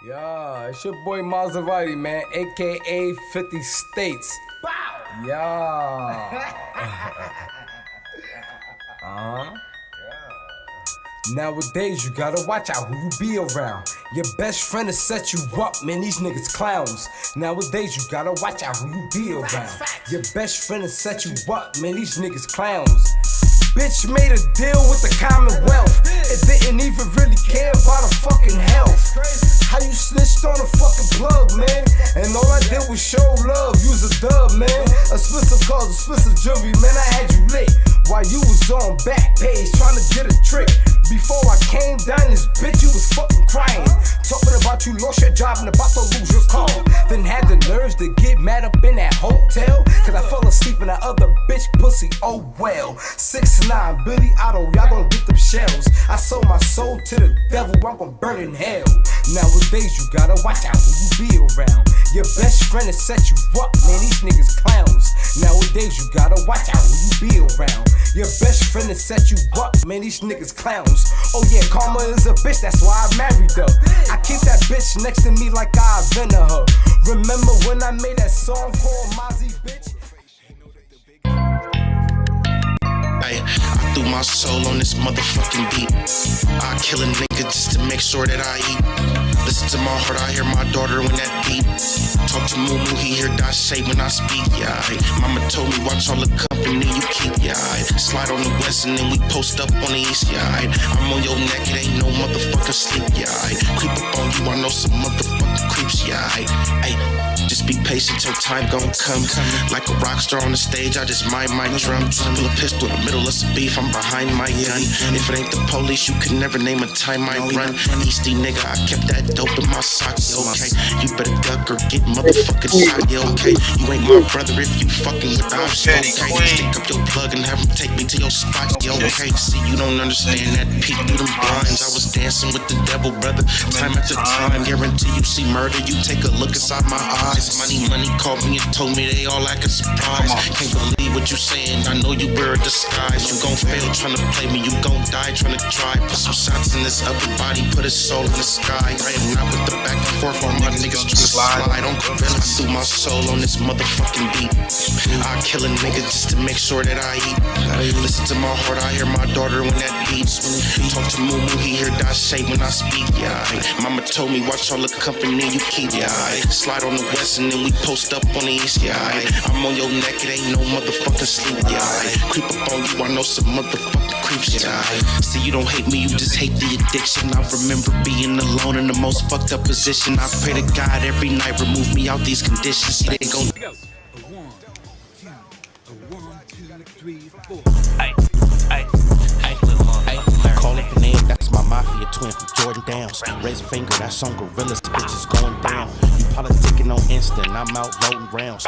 Yeah, it's your boy Maserati, man, aka 50 States. Bow! Yeah. Nowadays, you gotta watch out who you be around. Your best friend will set you up, man, these niggas clowns. Nowadays, you gotta watch out who you be around. Your best friend will set you up, man, these niggas clowns. Bitch made a deal with the Commonwealth. It didn't even really care about her fucking health. How you snitched on a fucking plug, man? And all I did was show love, use a dub, man. A Spencer calls, a Spencer jewelry, man, I had you lit. While you was on back page trying to get a trick. Before I came down this bitch, you was fucking crying. Talking about you lost your job and about to lose your car. Then had the nerves to get mad up in that hotel. Cause I fell asleep in that other bitch pussy, oh well. 6'9", Billy Otto, y'all gon' get them shells. I sold my soul to the devil, I'm gon' burn in hell. Nowadays you gotta watch out who you be around. Your best friend will set you up, man, these niggas clowns. Nowadays you gotta watch out who you be around. Your best friend will set you up, man, these niggas clowns. Oh yeah, karma is a bitch, that's why I married her. I keep that bitch next to me like I invented her. Remember when I made that song called Mozzie, bitch? I threw my soul on this motherfucking beat. I kill a nigga just to make sure that I eat. Listen to my heart, I hear my daughter when that beat. Talk to Moo, he hear Dat Spil when I speak, yeah. Mama told me watch all the company you keep, yeah. Slide on the west and then we post up on the east, yeah. I'm on your neck, it ain't no motherfucking sleep, yeah. Creep up on you, I know some motherfucking creeps, yeah. Just be patient till time gon' come. Like a rock star on the stage, I just mind my drum. Pull a pistol in the middle of some beef, I'm behind my gun. If it ain't the police, you can never name a time I run. Easty nigga, I kept that dope in my socks, okay. You better duck or get motherfucking shot, yeah, okay. You ain't my brother if you fucking with ops, okay. Stick up your plug and have him take me to your spot, yeah, okay. See, you don't understand that peek through them blinds. I was dancing with the devil, brother, time after time. Guarantee you see murder, you take a look inside my eyes. Money called me and told me they all acting surprised. Can't believe what you saying, I know you wear a disguise. You gon' fail tryna play me, you gon' die tryna try. Put some shots in this upper body, put his soul in the sky. Right now with the back and forth on my niggas tryna slide. On gorilla, threw my soul on this motherfucking beat. I kill a nigga just to make sure that I eat. Listen to my heart, I hear my daughter when that beats. Talk to Moo, he hear Dat Spil when I speak, yeah. Mama told me watch all the company you keep, yeah. Slide on the west and then we post up on the east, yeah. I'm on your neck, it ain't no motherfucking sleep, yeah. Creep up on you, I know some motherfucking creeps, yeah. See, you don't hate me, you just hate the addiction. I remember being alone in the most fucked up position. I pray to God every night, remove me out these conditions. They gon' call it the name, that's my mafia twin from Jordan Downs. Raise a finger, that's on gorillas, the bitch is going down. You politicking on instant, I'm out loading rounds.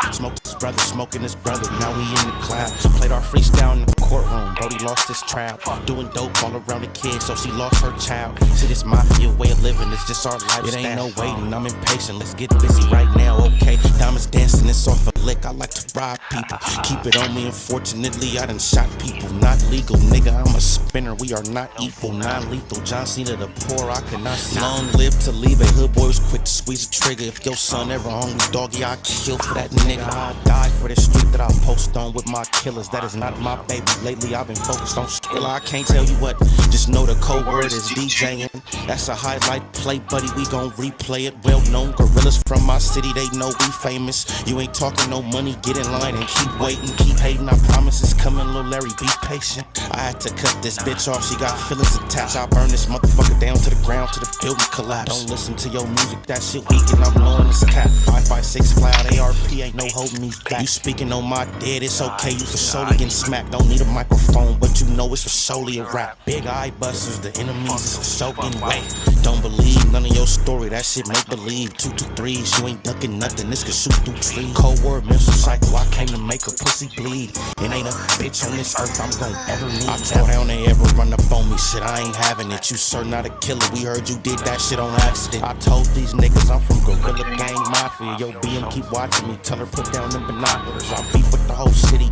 Smoking his brother, now we in the clouds. Played our freestyle in the courtroom, Brody lost his trial. Doing dope all around the kid, so she lost her child. See, this mafia way of living, it's just our lifestyle. It ain't no waiting, I'm impatient, let's get busy right now, okay. Diamonds dancing, it's off a lick, I like to rob people. Keep it on me, unfortunately, I done shot people. Not legal, nigga, I'm a spinner, we are not equal. Non-lethal, John Cena the poor, I cannot see. Long live to leave, a hood boy was quick to squeeze the trigger. If your son ever hungry, doggy, I kill for that nigga. I die for the street that I post on with my killers. That is not my baby, lately I've been focused on skill. I can't tell you what, just know the code word is DJing. That's a highlight play, buddy, we gon' replay it. Well known gorillas from my city, they know we famous. You ain't talking no money, get in line and keep waiting. Keep hating, I promise it's coming, little Larry, be patient. I had to cut this bitch off, she got feelings attached. I burn this motherfucker down to the ground, to the building collapse. Don't listen to your music, that shit weak and I'm blowing this cap. 556 cloud, ARP, ain't no holding me back. You speaking on my dead, it's okay, you for solely getting smacked. Don't need a microphone, but you know it's for solely a rap. Big eye busters, the enemies is for soaking wet. Don't believe none of your story, that shit make believe. 223s, you ain't ducking nothing, this could shoot through trees. Cold word, mental cycle, I came to make a pussy bleed. It ain't a bitch on this earth I'm gon' ever need. I tore down they ever run up on me, shit, I ain't having it. You sir not a killer, we heard you did that shit on accident. I told these niggas I'm from Gorilla Gang Mafia. Yo, BM keep watching me, tell her put down them binoculars. I beef with the whole city.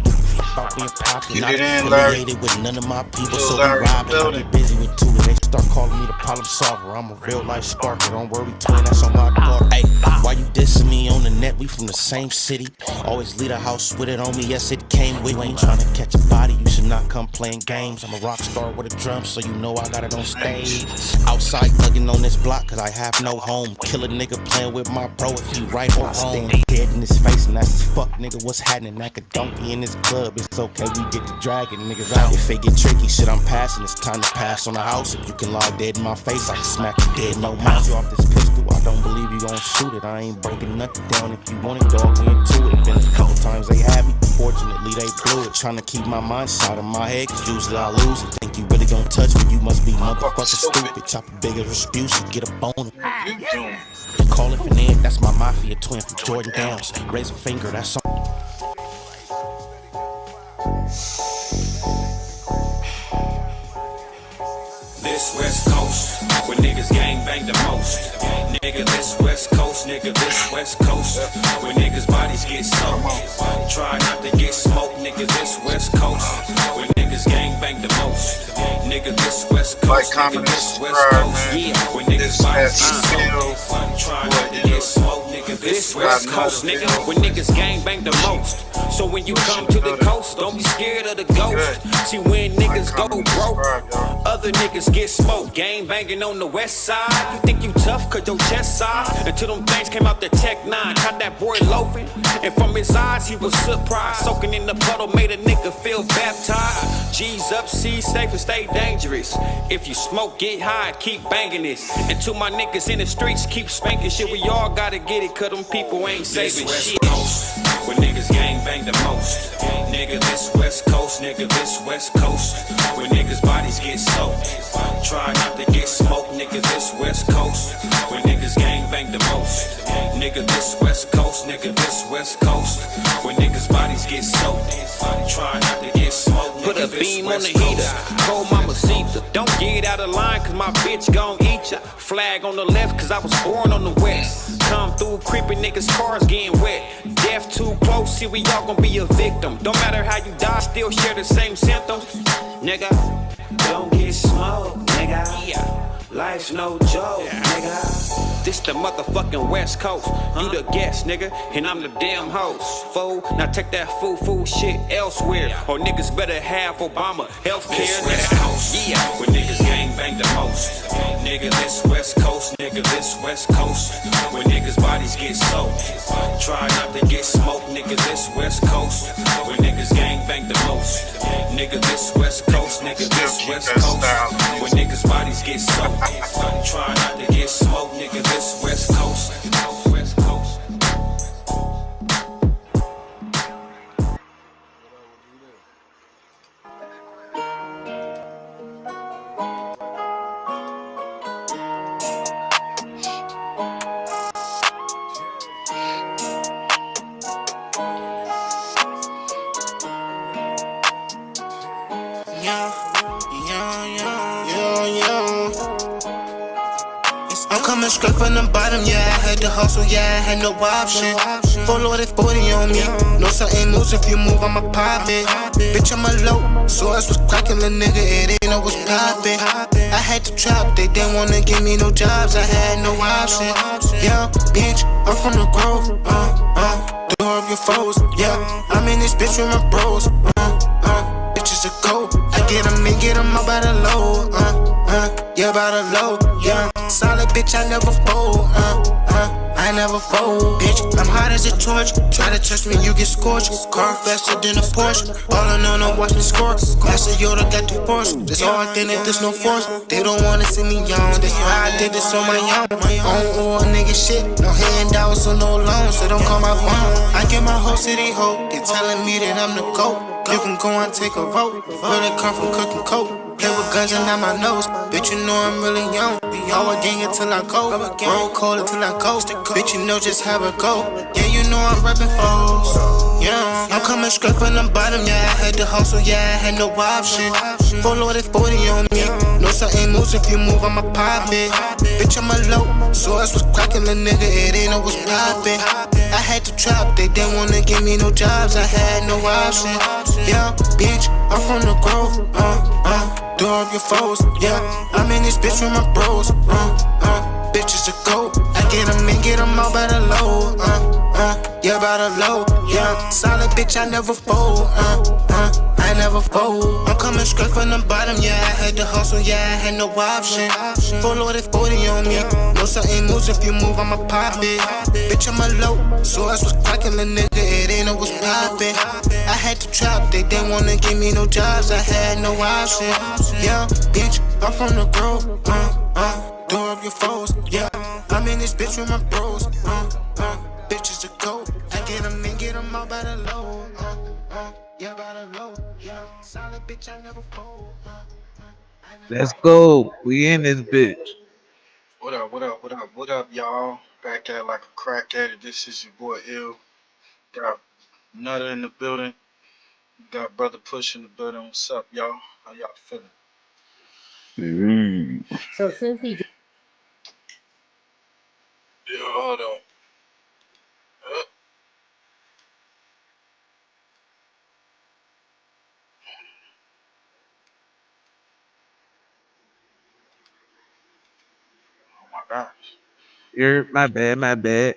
about being popular. Get Not in, Larry. affiliated with none of my people, so Larry, we robbing. I building. get busy with two, and they start calling me the problem solver. I'm a real life sparker. Don't worry, twin, that's on my daughter. Hey, why you dissing me on the net? We from the same city. Always leave a house with it on me. Yes, it came with. You ain't trying to catch a body. You should not come playing games. I'm a rock star with a drum, so you know I got it on stage. Outside thugging on this block, cause I have no home. Kill a nigga playing with my bro if he right or wrong. Dead in his face, and that's his fuck, nigga. What's happening? Like a donkey in this club. It's okay, we get to dragging niggas out. If they get tricky, shit, I'm passing. It's time to pass on the house. If you can lie dead in my face, I can smack you dead, no mouth. You off this pistol, I don't believe you gon' shoot it. I ain't breaking nothing down. If you want it, dog, we into it. Been a couple times they had me, fortunately they blew it. Trying to keep my mind shot in my head, cause usually I lose it. Think you really gon' touch me, you must be motherfucking stupid. Chop a bigger Rasputin, get a boner. Call it Finette, that's my mafia twin from Jordan Downs. Raise a finger, that's on. This West Coast, where niggas gang bang the most. Nigga, this West Coast, nigga, this West Coast, where niggas bodies get soaked. Try not to get smoked, nigga, this West Coast, where niggas gang bang the most. Nigga, this West Coast, nigga, this West Coast, yeah, where niggas bodies get soaked. Try not to get smoked, nigga, this West Coast, nigga, where niggas gang bang the most. So when you come to the coast, don't be scared of the ghost. See, when niggas go broke, other niggas get smoked. Gang banging on the west side. You think you tough cause your chest side? Until them things came out the Tech 9. Caught that boy loafing, and from his eyes he was surprised. Soaking in the puddle made a nigga feel baptized. G's up, C's safe and stay dangerous. If you smoke, get high, keep banging this. And to my niggas in the streets, keep spanking shit. We all gotta get it cause them people ain't saving shit. Where niggas gang bang the most. Nigga, this West Coast, nigga, this West Coast, where niggas bodies get soaked. Try not to get smoked, nigga, this West Coast, where niggas gang bang the most. Nigga, this West Coast, nigga, this West Coast, where niggas bodies get soaked. Try not to get smoked, nigga, put a beam on the heater, cold mama Zeta. Don't get out of line cause my bitch gon' eat ya. Flag on the left cause I was born on the west. Come through creeping niggas cars getting wet. Death too close, see we all gon' be a victim. Don't matter how you die, still share the same symptoms. Nigga, don't get smoked, nigga. Yeah. Life's no joke, nigga. This the motherfucking West Coast. You the guest, nigga, and I'm the damn host. Fool, now take that fool shit elsewhere, or niggas better have Obama healthcare. This West Coast, yeah, where niggas gang bang the most. Nigga, this West Coast, nigga, this West Coast, where niggas bodies get soaked. Try not to get smoked, nigga, this West Coast, where niggas gang bang the most. Nigga, this West Coast, nigga, this West Coast, where niggas bodies get soaked. Try not to get smoked, nigga, this West Coast. West Coast. I'm coming straight from the bottom, yeah. I had to hustle, yeah. I had no option. Full loaded 40 on me. No certain moves, if you move, I'ma pop it. Bitch, I'm a low. So I was cracking, the nigga, it ain't no was poppin'. I had to trap, they didn't wanna give me no jobs. I had no option. Yeah, bitch, I'm from the grove. Door of your foes, yeah. I'm in this bitch with my bros. Bitches a go. I get them up by the low. Yeah, by the low, yeah. Solid bitch, I never fold, I never fold, bitch. I'm hot as a torch. Try to touch me, you get scorched. Car faster than a Porsche. All I know, watch me score. Master Yoda got the force. This all I think that there's no force. They don't wanna see me young. That's why I did this on my own. Own nigga shit. No handouts, so no loans. So don't call my phone. I get my whole city hope. They telling me that I'm the GOAT. You can go and take a vote. Really come from cooking coke. Play with guns and not my nose. Bitch, you know I'm really young. Always gang until I go. Roll cold until I go. Bitch, you know just how it go. Yeah, you know I'm reppin' foes. Yeah, I'm coming straight from the bottom. Yeah, I had to hustle. Yeah, I had no option. Full loaded 40 on me. No certain moves. moves if you move, I'ma pop it. Bitch, I'm a low, so that's what's cracking, the nigga, it ain't no what's poppin'. I had to trap, they didn't wanna give me no jobs, I had no option. Yeah, bitch, I'm from the grove, door up your foes, yeah. I'm in this bitch with my bros, bitches a goat. I get them in, get them out by the low, yeah, by the low, yeah. Solid bitch, I never fold, I never fold. I'm coming straight from the bottom, yeah. I had to hustle, yeah, I had no option. Full loaded 40 on me. No certain moves, if you move, I'ma pop it. Bitch, I'm a low, so that's what's cracking, the nigga, it ain't no what's poppin'. I had to trap, they didn't wanna give me no jobs, I had no option. Yeah, bitch, I'm from the grove, door up your foes, yeah. I'm in this bitch with my bros, bitches a goat. I get them in, get them out by the low, yeah, by the low, yeah. Solid bitch, I never fold, Let's go. We in this bitch. What up, what up, what up, what up, y'all? Back at like a crack at it. This is your boy Ill. Got Nutter in the building. Got Brother Push in the building. What's up, y'all? How y'all feeling? So since he Yeah, hold on. Oh my gosh. Here, my bad, my bad.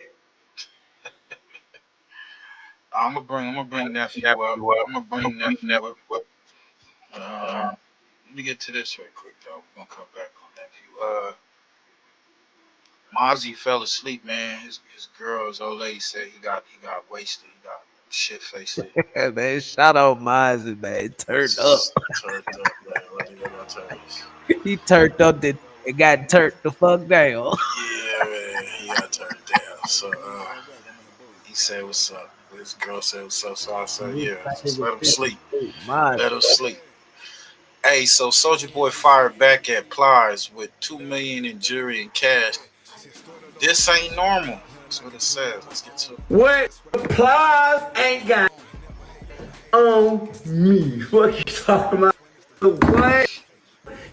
I'm gonna bring nephew up. I'm gonna bring nephew up. Let me get to this real quick, though. We're gonna come back on nephew. Mozzie fell asleep, man. His girl, his old lady said he got wasted. He got shit faced. Man, shout out Mozzie, man. Turned up. Turned up, man. What you gonna tell us? He turned up and got turned the fuck down. Yeah, man, he got turned down. So he said what's up. His girl said what's up. So I said, yeah, just let him sleep. Let him sleep. Hey, so Soldier Boy fired back at Pliers with $2 million in jury and cash. This ain't normal. That's what it says. Let's get to it. What Plies ain't got on me? What you talking about? What?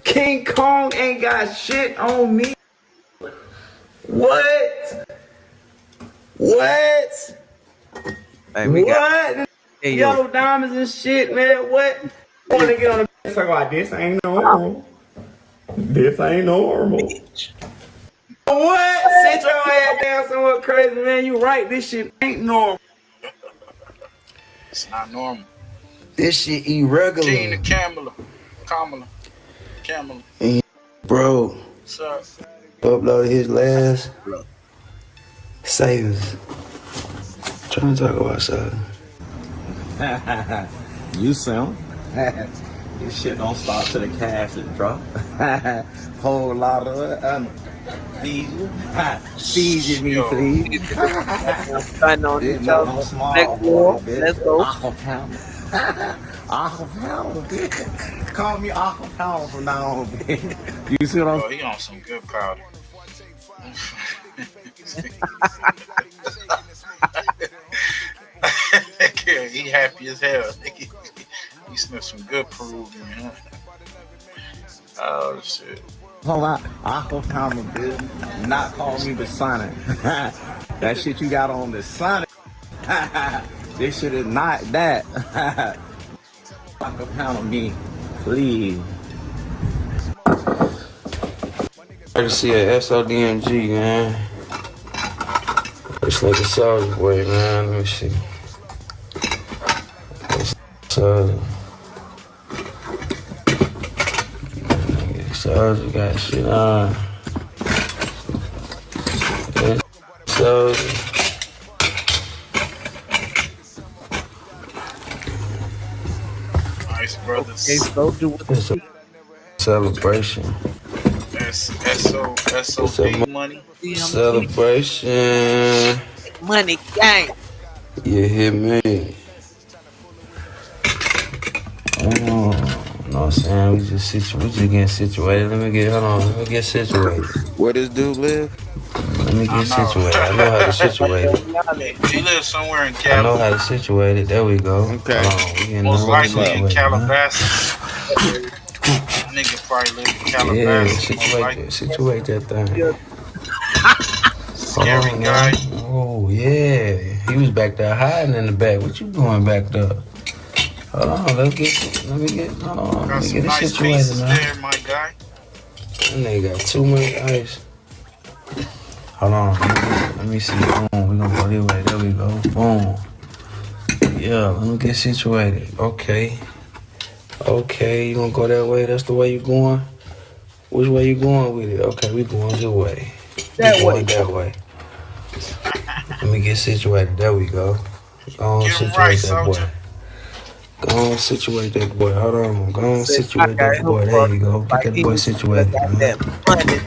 King Kong ain't got shit on me. What? What? Hey, we got What? hey, yo. Yellow diamonds and shit, man. What? I want to get on the talk about this ain't normal. This ain't normal. What? Sit your ass down somewhere crazy, man. You right. This shit ain't normal. It's not normal. This shit irregular. King to Kamala. Bro, What's up? uploaded his last savings. Trying to talk about something. You sound. This shit don't stop till the cash is drop. Whole lot of it. Feed you. Feed you, me, please. Starting on each other. Next war. Let's go. Aqua bitch. Call me Aqua Power from now on, bitch. You see what I'm Oh, he on some good powder. Yeah, he happy as hell. He sniffed some good Peruvian, huh? Oh shit. talking about? Aqua Power, bitch. Not call me the Sonic. That shit you got on the Sonic. This shit is not that. Aqua Power me, please. I can see a SODMG, man. It's like a Soldier Boy, man. Let me see. Soldier got shit on. Soldier. Nice brothers. Hey, Soldier with It's a celebration. SOD money. Celebration. money gang. You hear me? Oh, you know what I'm saying? We just getting situated. Let me get situated. Where this dude live? Let me get situated. I know how to situate it. He lives somewhere in I know Cali. how to situate it. There we go. Okay. We getting Most all likely in situated, man. Calabasas. Nigga probably live in Yeah, Calabasas, most likely. situate that thing. Hold Scary on, guy. man. Oh yeah, he was back there hiding in the back. What you doing back there? Hold on, let Got me some get it nice situated pieces now. there, my guy. That nigga got too much ice. Hold on, let me see. Boom, we gonna go this way. There we go. Boom. Yeah, let me get situated. Okay. Okay, you gonna go that way? That's the way you going? Which way you going with it? Okay, we going this way. We going that way. Let me get situated. There we go. Go on, Get him right, situate that boy. soldier. Go on, situate that boy. Hold on. Go on, Said I situate got that him boy. There for you go. Get like that he boy was the situated, man. goddamn money.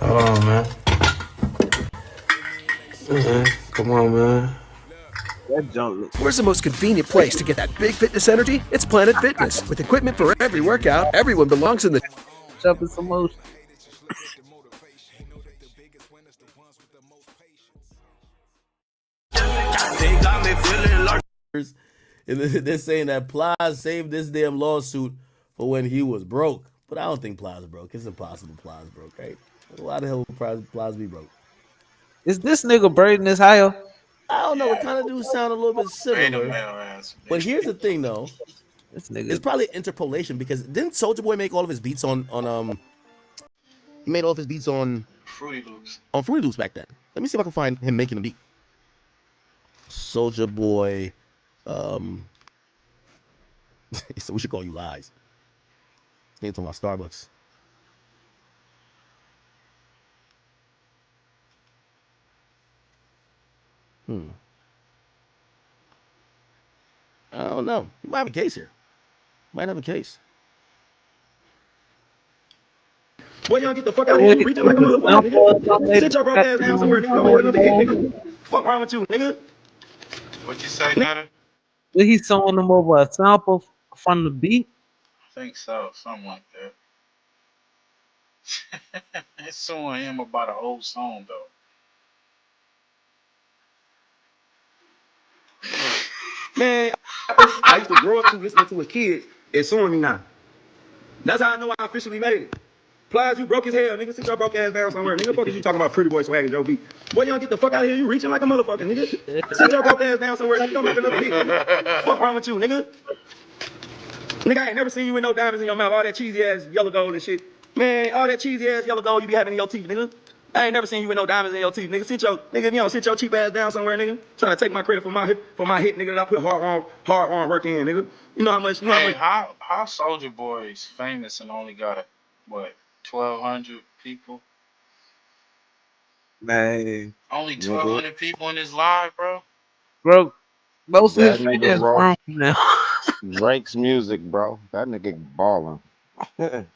Hold on, man. Come on, man. That junk look. Where's the most convenient place to get that big fitness energy? It's Planet Fitness. With equipment for every workout, everyone belongs in the Jumping some motion. They got me feeling like. And they're saying that Plies saved this damn lawsuit for when he was broke. But I don't think Plies broke. It's impossible Plies broke, right? Why the hell would Plies be broke? Is this nigga braiding his hair? I don't know. It kind of do sound a little bit Beta similar. male ass But nigga. here's the thing, though. This It's nigga. probably interpolation because didn't Soldier Boy make all of his beats on he made all of his beats Fruity Loops. on Fruity Loops back then. Let me see if I can find him making a beat. Soldier Boy, so we should call you Lies. It's on my Starbucks. I don't know. You might have a case here. Might have a case. Boy, you don't get the fuck out of here. What You he reaching like a the motherfucker, sample or nigga. something? Sit your broke They ass down somewhere. Go get another hit, goddamn. nigga. Fuck wrong with you, nigga? What'd you say, Nutter? Did he sewing them over a sample from the beat? I think so. Something like that. It's suing him about an old song, though. Man, I used to grow up to listening to a kid and suing me now. That's how I know I officially made it. Plies, you broke as hell, nigga. Sit your broke ass down somewhere. Nigga, fuck is you talking about pretty boy swagging Joe B. Boy, you don't get the fuck out of here. You reaching like a motherfucker, nigga. Sit your broke ass down somewhere. Don't make another hit, nigga. Fuck wrong with you, nigga? Nigga, I ain't never seen you with no diamonds in your mouth. All that cheesy ass yellow gold and shit. Man, all that cheesy ass yellow gold you be having in your teeth, nigga. I ain't never seen you with no diamonds in your teeth, nigga. Nigga, you know, sit your cheap ass down somewhere, nigga. Trying to take my credit for my hit, nigga. That I put hard on work in, nigga. You know how much? Hey, how Soldier Boy is famous and only got what 1,200 people? Man, Only Nigga, 1,200 people in his live, bro. bro, most of his that nigga fans wrote grown now. Drake's music, bro. That nigga balling. What'd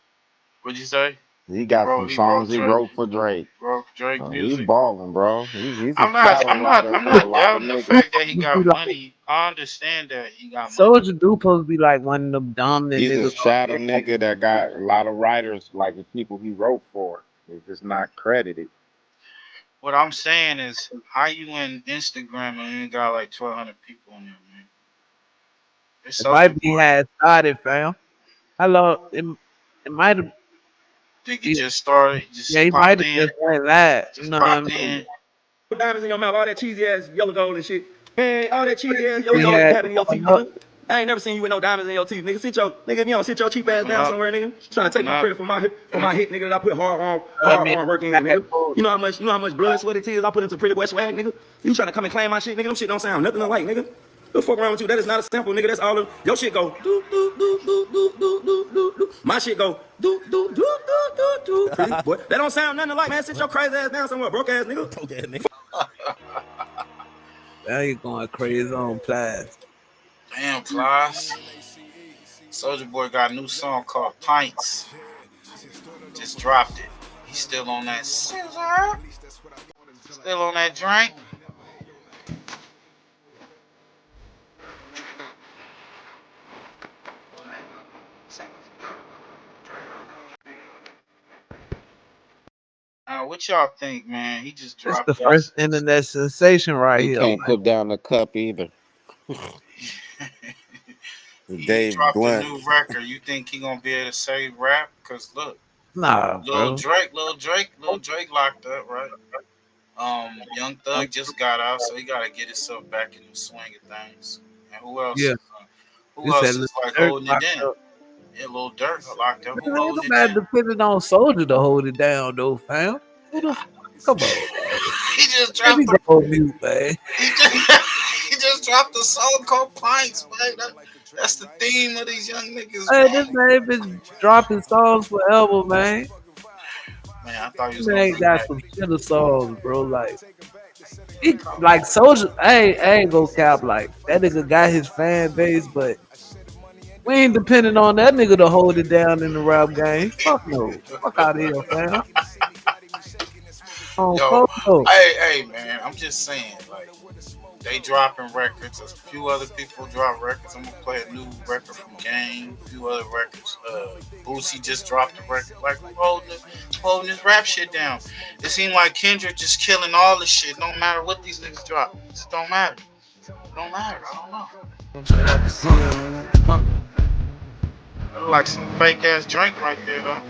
you say? He got some He wrote songs he Drake. wrote for Drake. Wrote Drake He music. balling, bro. He's a I'm not. I'm not. catalyzer I'm for a not lot of doubting the niggas. fact that he Be got like, money. I understand that he got money. Soldier do supposed to be like one of them dominant He's a niggas. shadow nigga that got a lot of writers, like the people he wrote for. It's just not credited. What I'm saying is, how you in Instagram and you got like 1,200 people on there, man? It's It Soldier might be Boy. had started, fam. Hello, it might have. Think he just started, Yeah, just he might popped have in, just went live. You just know what I popped mean? in. Diamonds in your mouth, all that cheesy ass yellow gold and shit. Man, all that cheesy ass yellow We gold you had having in your teeth, growing up. nigga. I ain't never seen you with no diamonds in your teeth, nigga. Nigga, you know, sit your cheap ass down Nah, somewhere, nigga. Trying to take my nah. credit for my hit, nigga. That I put I hard mean, on work in, I had nigga. told You know how much blood, sweat, and tears I put into Pretty Boy swag, nigga. You trying to come and claim my shit, nigga? Them shit don't sound nothing alike, nigga. The fuck around with you? That is not a sample, nigga. That's all of your shit go do do do do do do do do do. My shit go do do do do do do. Pretty boy, that don't sound nothing alike, man. Sit your crazy ass down somewhere, broke ass nigga. Okay, nigga. now you going crazy on Plies. Damn, Plies. Soldier Boy got a new song called Pints. Just dropped it. He's still on that scissor. Still on that drink. What y'all think, man? He just It's dropped the that. first internet sensation right He here, can't man. put down the cup either. He Dave dropped a Blunt. new record. You think he gonna be able to say rap? Cause look, Nah, Lil bro. Drake, Lil Drake locked up, right? Young Thug just got out, so he gotta get himself back in the swing of things. And who else Yeah, is you who said else Lil is like Durk holding it locked down? up. Yeah, Lil Durk locked up. Who Man, ain't holding it nobody down? depending on Soldier to hold it down, though, fam. Who the come on, man. He just Let dropped me the go on mute, man. he just he just dropped the song called Pints, man. That's the theme of these young niggas, Hey, this man. man been dropping songs forever, man. Man, I thought he This was gonna man bring got back. some killer songs, bro. Like he, like Soldier. I ain't go cap. Like that nigga got his fan base, but we ain't depending on that nigga to hold it down in the rap game. Fuck no. Fuck out of here, fam. Oh, Yo, fuck no. hey, man, I'm just saying, like, they dropping records. A few other people drop records. I'm gonna play a new record from Game. A few other records. Boosie just dropped a record. Like, who holding this rap shit down? It seemed like Kendrick just killing all this shit. Don't matter what these niggas drop. It just don't matter. It don't matter. I don't know. That look like some fake ass drink right there, though.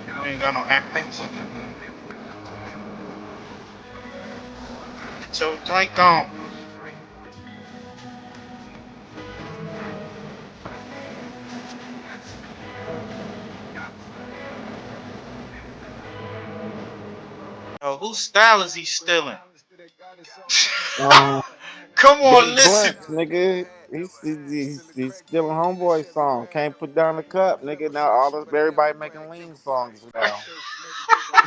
You ain't got no acting. Get your drink on. Yo, whose style is he stealing? Um, Come on, Dave listen. Blunt, nigga. He's stealing homeboy song. Can't put down the cup, nigga. Now everybody making lean songs now.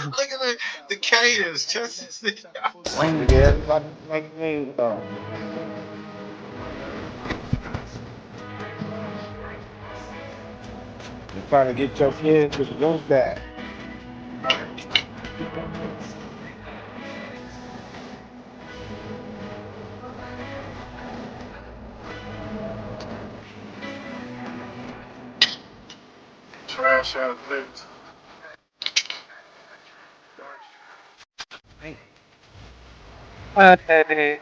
Look at the cadence. Just Nigga, everybody making lean songs. You're trying to get your kids to do that. trash out lyrics. hey,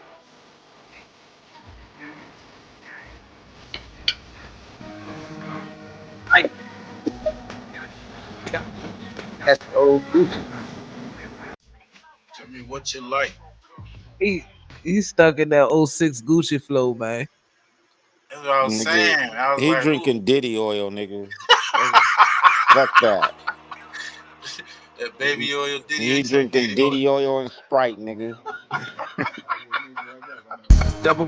that's old Gucci. Tell me what you like. He stuck in that '06 Gucci flow, man. That's what I was Nigga, saying. I was he like, who? drinking Diddy oil, nigga. Fuck that. That baby oil Diddy He ain't say drinking Diddy oil. Diddy oil and Sprite, nigga. Double.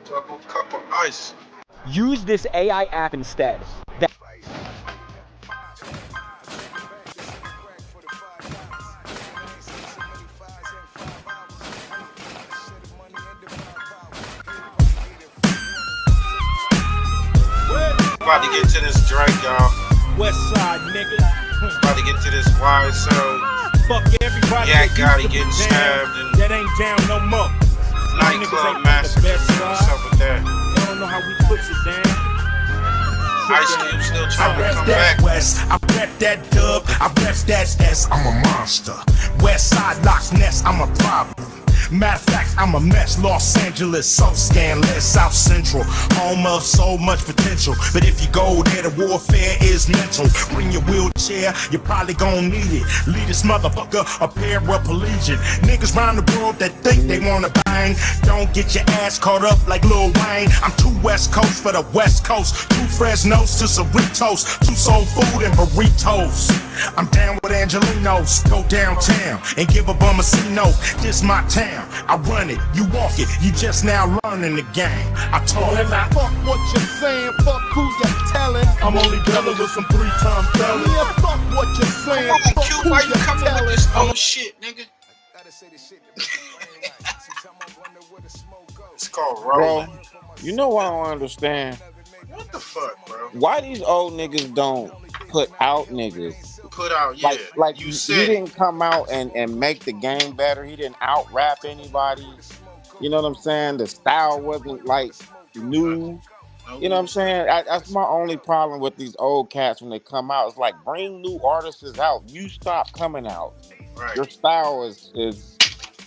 Double cup of ice. Use this AI app instead. About to get to this Drake, y'all. West side, nigga. About to get to this YSL. Fuck everybody Yeah, that got it used to getting be stabbed down, and that ain't down no more. nightclub ain't massacre. from the best What's up with that? They don't know how we puts it down. Ice Cube still trying to come that back. West, I rep that dub, I rep that S, I'm a monster. West side locks nest, I'm a problem. Matter of fact, I'm a mess. Los Angeles, so scandalous, South Central, home of so much potential. But if you go there, the warfare is mental. Bring your wheelchair, you're probably gonna need it. Lead this motherfucker a paraplegic. Niggas round the world that think they wanna bang. Don't get your ass caught up like Lil Wayne. I'm too West Coast for the West Coast. Two Fresnos to Cerritos. Two soul food and burritos. I'm down with Angelinos. Go downtown and give a bum a C-note. This my town. I run it, you walk it. You just now learning the game. I told him I fuck what you're saying, fuck who you're telling. I'm only dealing with some 3-time felons. Yeah, fuck what you're saying. Fuck Q, who why you you're coming telling. with this old shit, nigga? It's called rolling. Bro, you know what I don't understand? What the fuck, bro? Why these old niggas don't put out niggas? Put out, yeah. Like you he said didn't come out and make the game better. He didn't out rap anybody. You know what I'm saying? The style wasn't like new. You know what I'm saying? That's my only problem with these old cats when they come out. It's like, bring new artists out. You stop coming out. Right. Your style is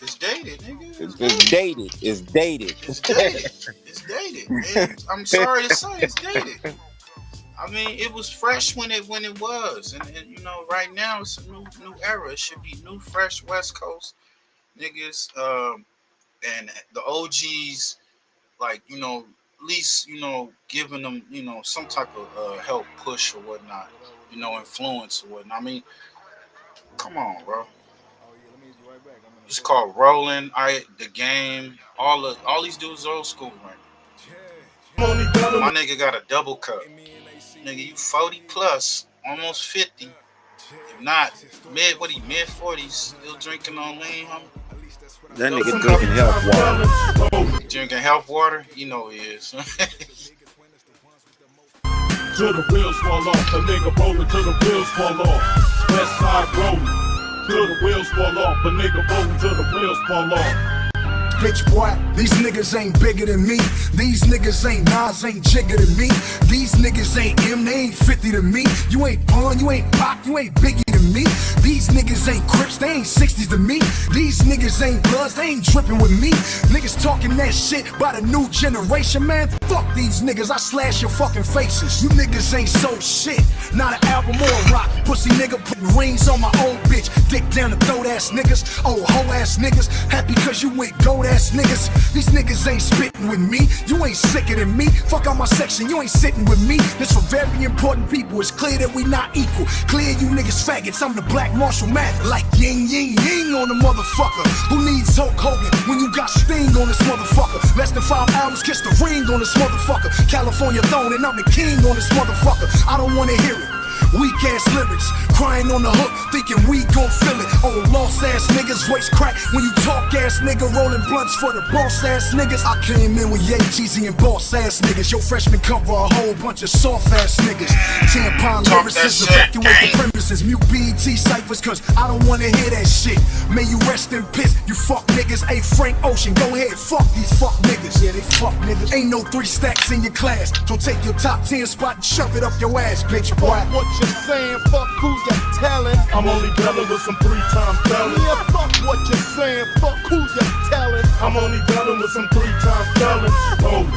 it's dated, nigga. it's dated. It's dated. It's dated. It's dated. And I'm sorry to say, it's dated. I mean, it was fresh when it was, and you know, right now it's a new era. It should be new, fresh West Coast niggas, and the OGs, like, you know, at least, you know, giving them, you know, some type of help, push or whatnot, you know, influence or whatnot. I mean, come on, bro. It's called Rolling. The Game. All these dudes are old school, right? My nigga got a double cup. Nigga, you 40 plus, almost 50. If not, mid 40s, still drinking on lean, homie. That nigga drinking health water. Drinking health water? You know he is. Till the wheels fall off, the nigga rolling till the wheels fall off. West side rolling. Till the wheels fall off, the nigga rolling till the wheels fall off. Bitch boy, these niggas ain't bigger than me. These niggas ain't Nas, ain't Jigger than me. These niggas ain't M, they ain't 50 to me. You ain't Pun, you ain't Pac, you ain't Biggie to me. These niggas ain't Crips, they ain't 60s to me. These niggas ain't Bloods, they ain't dripping with me. Niggas talking that shit by the new generation, man. Fuck these niggas, I slash your fucking faces. You niggas ain't so shit, not an album or a rock. Pussy nigga putting rings on my own bitch. Dick down the throat ass niggas, old hoe ass niggas. Happy cause you with gold ass niggas. These niggas ain't spitting with me. You ain't sicker than me. Fuck out my section, you ain't sitting with me. This for very important people. It's clear that we not equal. Clear you niggas faggots. I'm the Black Marshall Math. Like yin yin yin on the motherfucker. Who needs Hulk Hogan when you got Sting on this motherfucker? Less than 5 albums, kiss the ring on this motherfucker. California throne and I'm the king on this motherfucker. I don't wanna hear it. Weak ass lyrics, crying on the hook, thinking we gon' feel it. Oh, lost ass niggas, voice crack when you talk ass nigga, rolling blunts for the boss ass niggas. I came in with Ye, Jeezy and boss ass niggas. Your freshman cover a whole bunch of soft ass niggas. Tampon lyricists, evacuate the premises. Mute BET ciphers, cause I don't wanna hear that shit. May you rest in piss, you fuck niggas. Hey, Frank Ocean, go ahead, fuck these fuck niggas. Yeah, they fuck niggas. Ain't no 3 stacks in your class, so take your top 10 spot and shove it up your ass, bitch boy. What you saying, fuck who you telling. I'm only dealing with some 3-time felons. Yeah, fuck what you saying, fuck who you telling. I'm only dealing with some 3-time felons. Rolling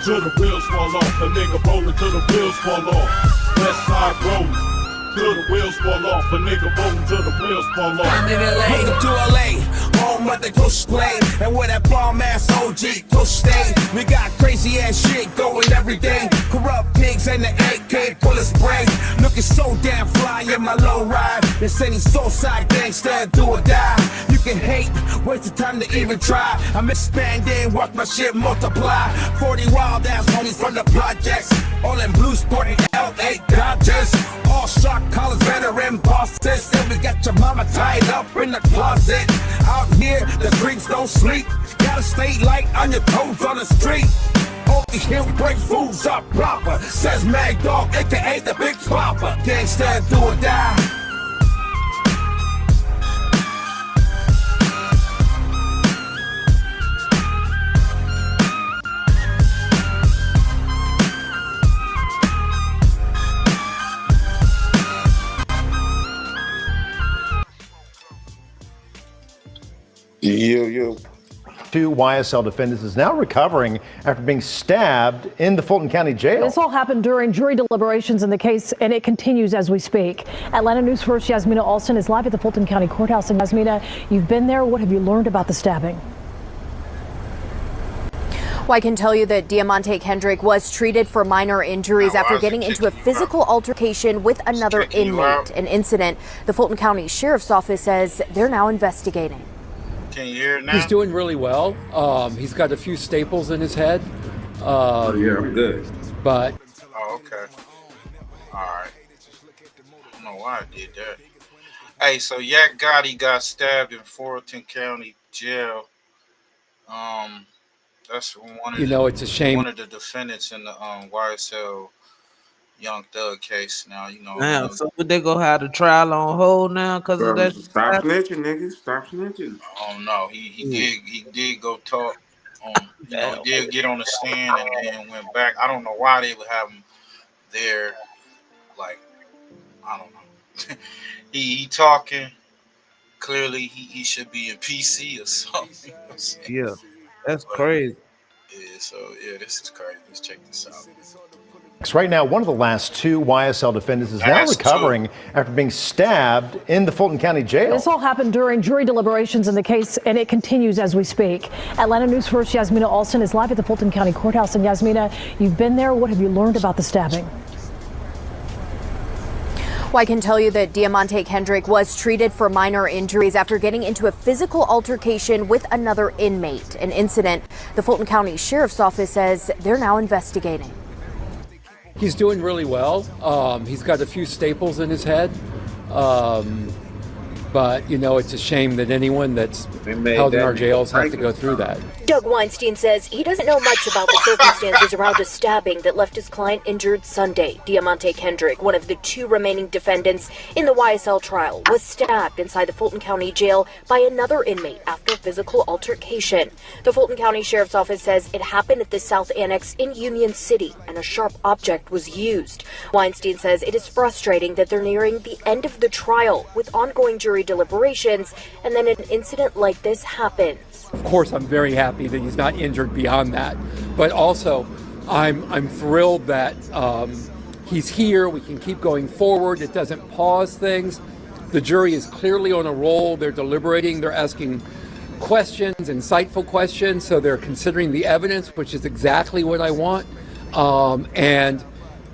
till the wheels fall off, the nigga rolling till the wheels fall off. West side rolling till the wheels fall off, the nigga rolling till the wheels fall off. I'm in LA, to LA, home of the Ghost Play, and where that bomb ass OG Ghost stay. We got crazy ass shit going every day. Corrupt pigs and the AK bullet spray. Looking so damn fly in my low ride. This any soul-side gangsta, do or die. You can hate, waste the time to even try. I'm expanding, watch my shit multiply. 40 wild ass homies from the projects, all in blue sporting LA Dodgers. All shot college veteran bosses. And we got your mama tied up in the closet. Out here, the streets don't sleep. Gotta stay light on your toes on the street. Only here we break fools up proper. Says Mag Dog, aka the Big Papa. Gangsta, do or die. You two YSL defendants is now recovering after being stabbed in the Fulton County Jail. This all happened during jury deliberations in the case, and it continues as we speak. Atlanta News First Yasmina Alston is live at the Fulton County Courthouse. And Yasmina, you've been there. What have you learned about the stabbing? Well, I can tell you that Diamante Kendrick was treated for minor injuries after getting into a physical altercation with another inmate. An incident the Fulton County Sheriff's Office says they're now investigating. Can you hear it now? He's doing really well. He's got a few staples in his head. Yeah, I'm good. But. Oh, okay. All right. I don't know why I did that. Hey, so Yak Gotti got stabbed in Fulton County Jail. That's one of it's a shame. One of the defendants in the YSL Young Thug case. Now Now, so would they go have the trial on hold now because of that? Stop snitching, niggas. Stop snitching. Oh no, he did go talk. He did get on the stand and then went back. I don't know why they would have him there. Like, I don't know. he talking. Clearly, he should be in PC or something. Yeah, that's crazy. Yeah, so this is crazy. Let's check this out. Right now, one of the last two YSL defendants is now recovering after being stabbed in the Fulton County Jail. This all happened during jury deliberations in the case, and it continues as we speak. Atlanta News First Yasmina Alston is live at the Fulton County Courthouse. And Yasmina, you've been there. What have you learned about the stabbing? Well, I can tell you that Diamante Kendrick was treated for minor injuries after getting into a physical altercation with another inmate. An incident the Fulton County Sheriff's Office says they're now investigating. He's doing really well. He's got a few staples in his head. But, it's a shame that anyone that's held in our jails have to go through that. Doug Weinstein says he doesn't know much about the circumstances around a stabbing that left his client injured Sunday. Diamante Kendrick, one of the two remaining defendants in the YSL trial, was stabbed inside the Fulton County Jail by another inmate after a physical altercation. The Fulton County Sheriff's Office says it happened at the South Annex in Union City, and a sharp object was used. Weinstein says it is frustrating that they're nearing the end of the trial with ongoing jury deliberations, and then an incident like this happens. Of course, I'm very happy that he's not injured beyond that. But also, I'm thrilled that he's here. We can keep going forward. It doesn't pause things. The jury is clearly on a roll. They're deliberating. They're asking questions, insightful questions. So they're considering the evidence, which is exactly what I want. And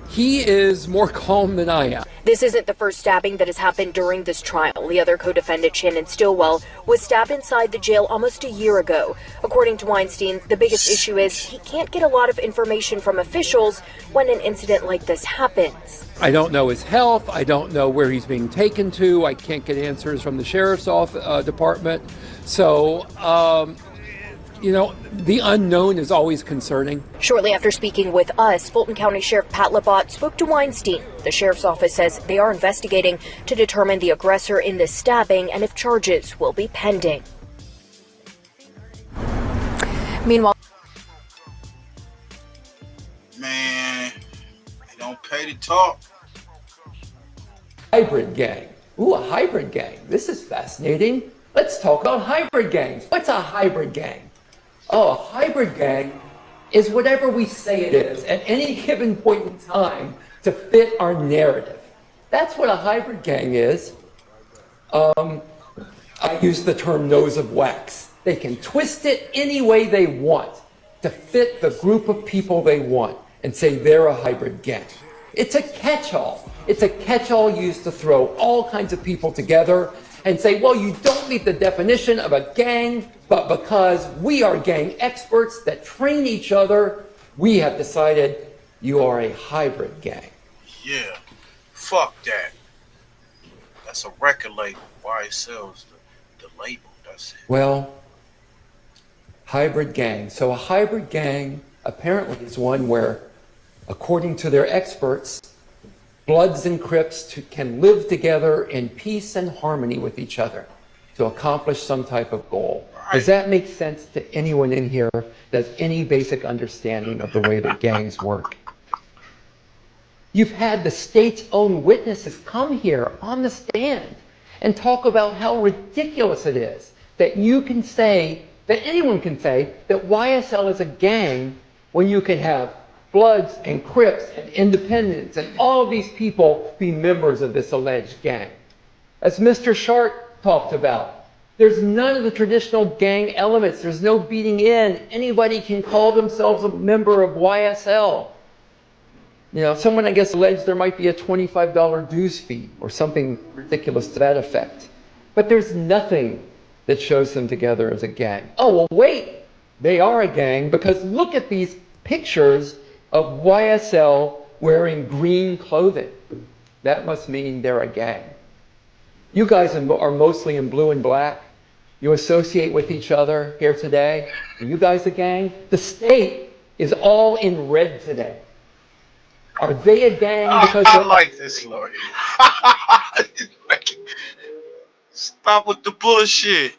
he is more calm than I am. This isn't the first stabbing that has happened during this trial. The other co-defendant, Shannon Stillwell, was stabbed inside the jail almost a year ago. According to Weinstein, the biggest issue is he can't get a lot of information from officials when an incident like this happens. I don't know his health. I don't know where he's being taken to. I can't get answers from the sheriff's department. So, the unknown is always concerning. Shortly after speaking with us, Fulton County Sheriff Pat Labott spoke to Weinstein. The sheriff's office says they are investigating to determine the aggressor in this stabbing and if charges will be pending. Meanwhile, Man, they don't pay to talk. Hybrid gang. Ooh, a hybrid gang. This is fascinating. Let's talk about hybrid gangs. What's a hybrid gang? Oh, a hybrid gang is whatever we say it is at any given point in time to fit our narrative. That's what a hybrid gang is. I use the term nose of wax. They can twist it any way they want to fit the group of people they want and say they're a hybrid gang. It's a catch-all. It's a catch-all used to throw all kinds of people together and say, well, you don't meet the definition of a gang, but because we are gang experts that train each other, we have decided you are a hybrid gang. Yeah, fuck that. That's a record label. Why it sells the label, that's it. Well, hybrid gang. So a hybrid gang apparently is one where, according to their experts, Bloods and Crips can live together in peace and harmony with each other to accomplish some type of goal. Right. Does that make sense to anyone in here that has any basic understanding of the way that gangs work? You've had the state's own witnesses come here on the stand and talk about how ridiculous it is that you can say that anyone can say that YSL is a gang when you can have Bloods and Crips and Independents and all of these people be members of this alleged gang. As Mr. Sharp talked about, there's none of the traditional gang elements. There's no beating in. Anybody can call themselves a member of YSL. You know, someone, I guess, alleged there might be a $25 dues fee or something ridiculous to that effect. But there's nothing that shows them together as a gang. Oh, well, wait, they are a gang because look at these pictures of YSL wearing green clothing. That must mean they're a gang. You guys are mostly in blue and black. You associate with each other here today. Are you guys a gang? The state is all in red today. Are they a gang because I like this lawyer. Stop with the bullshit.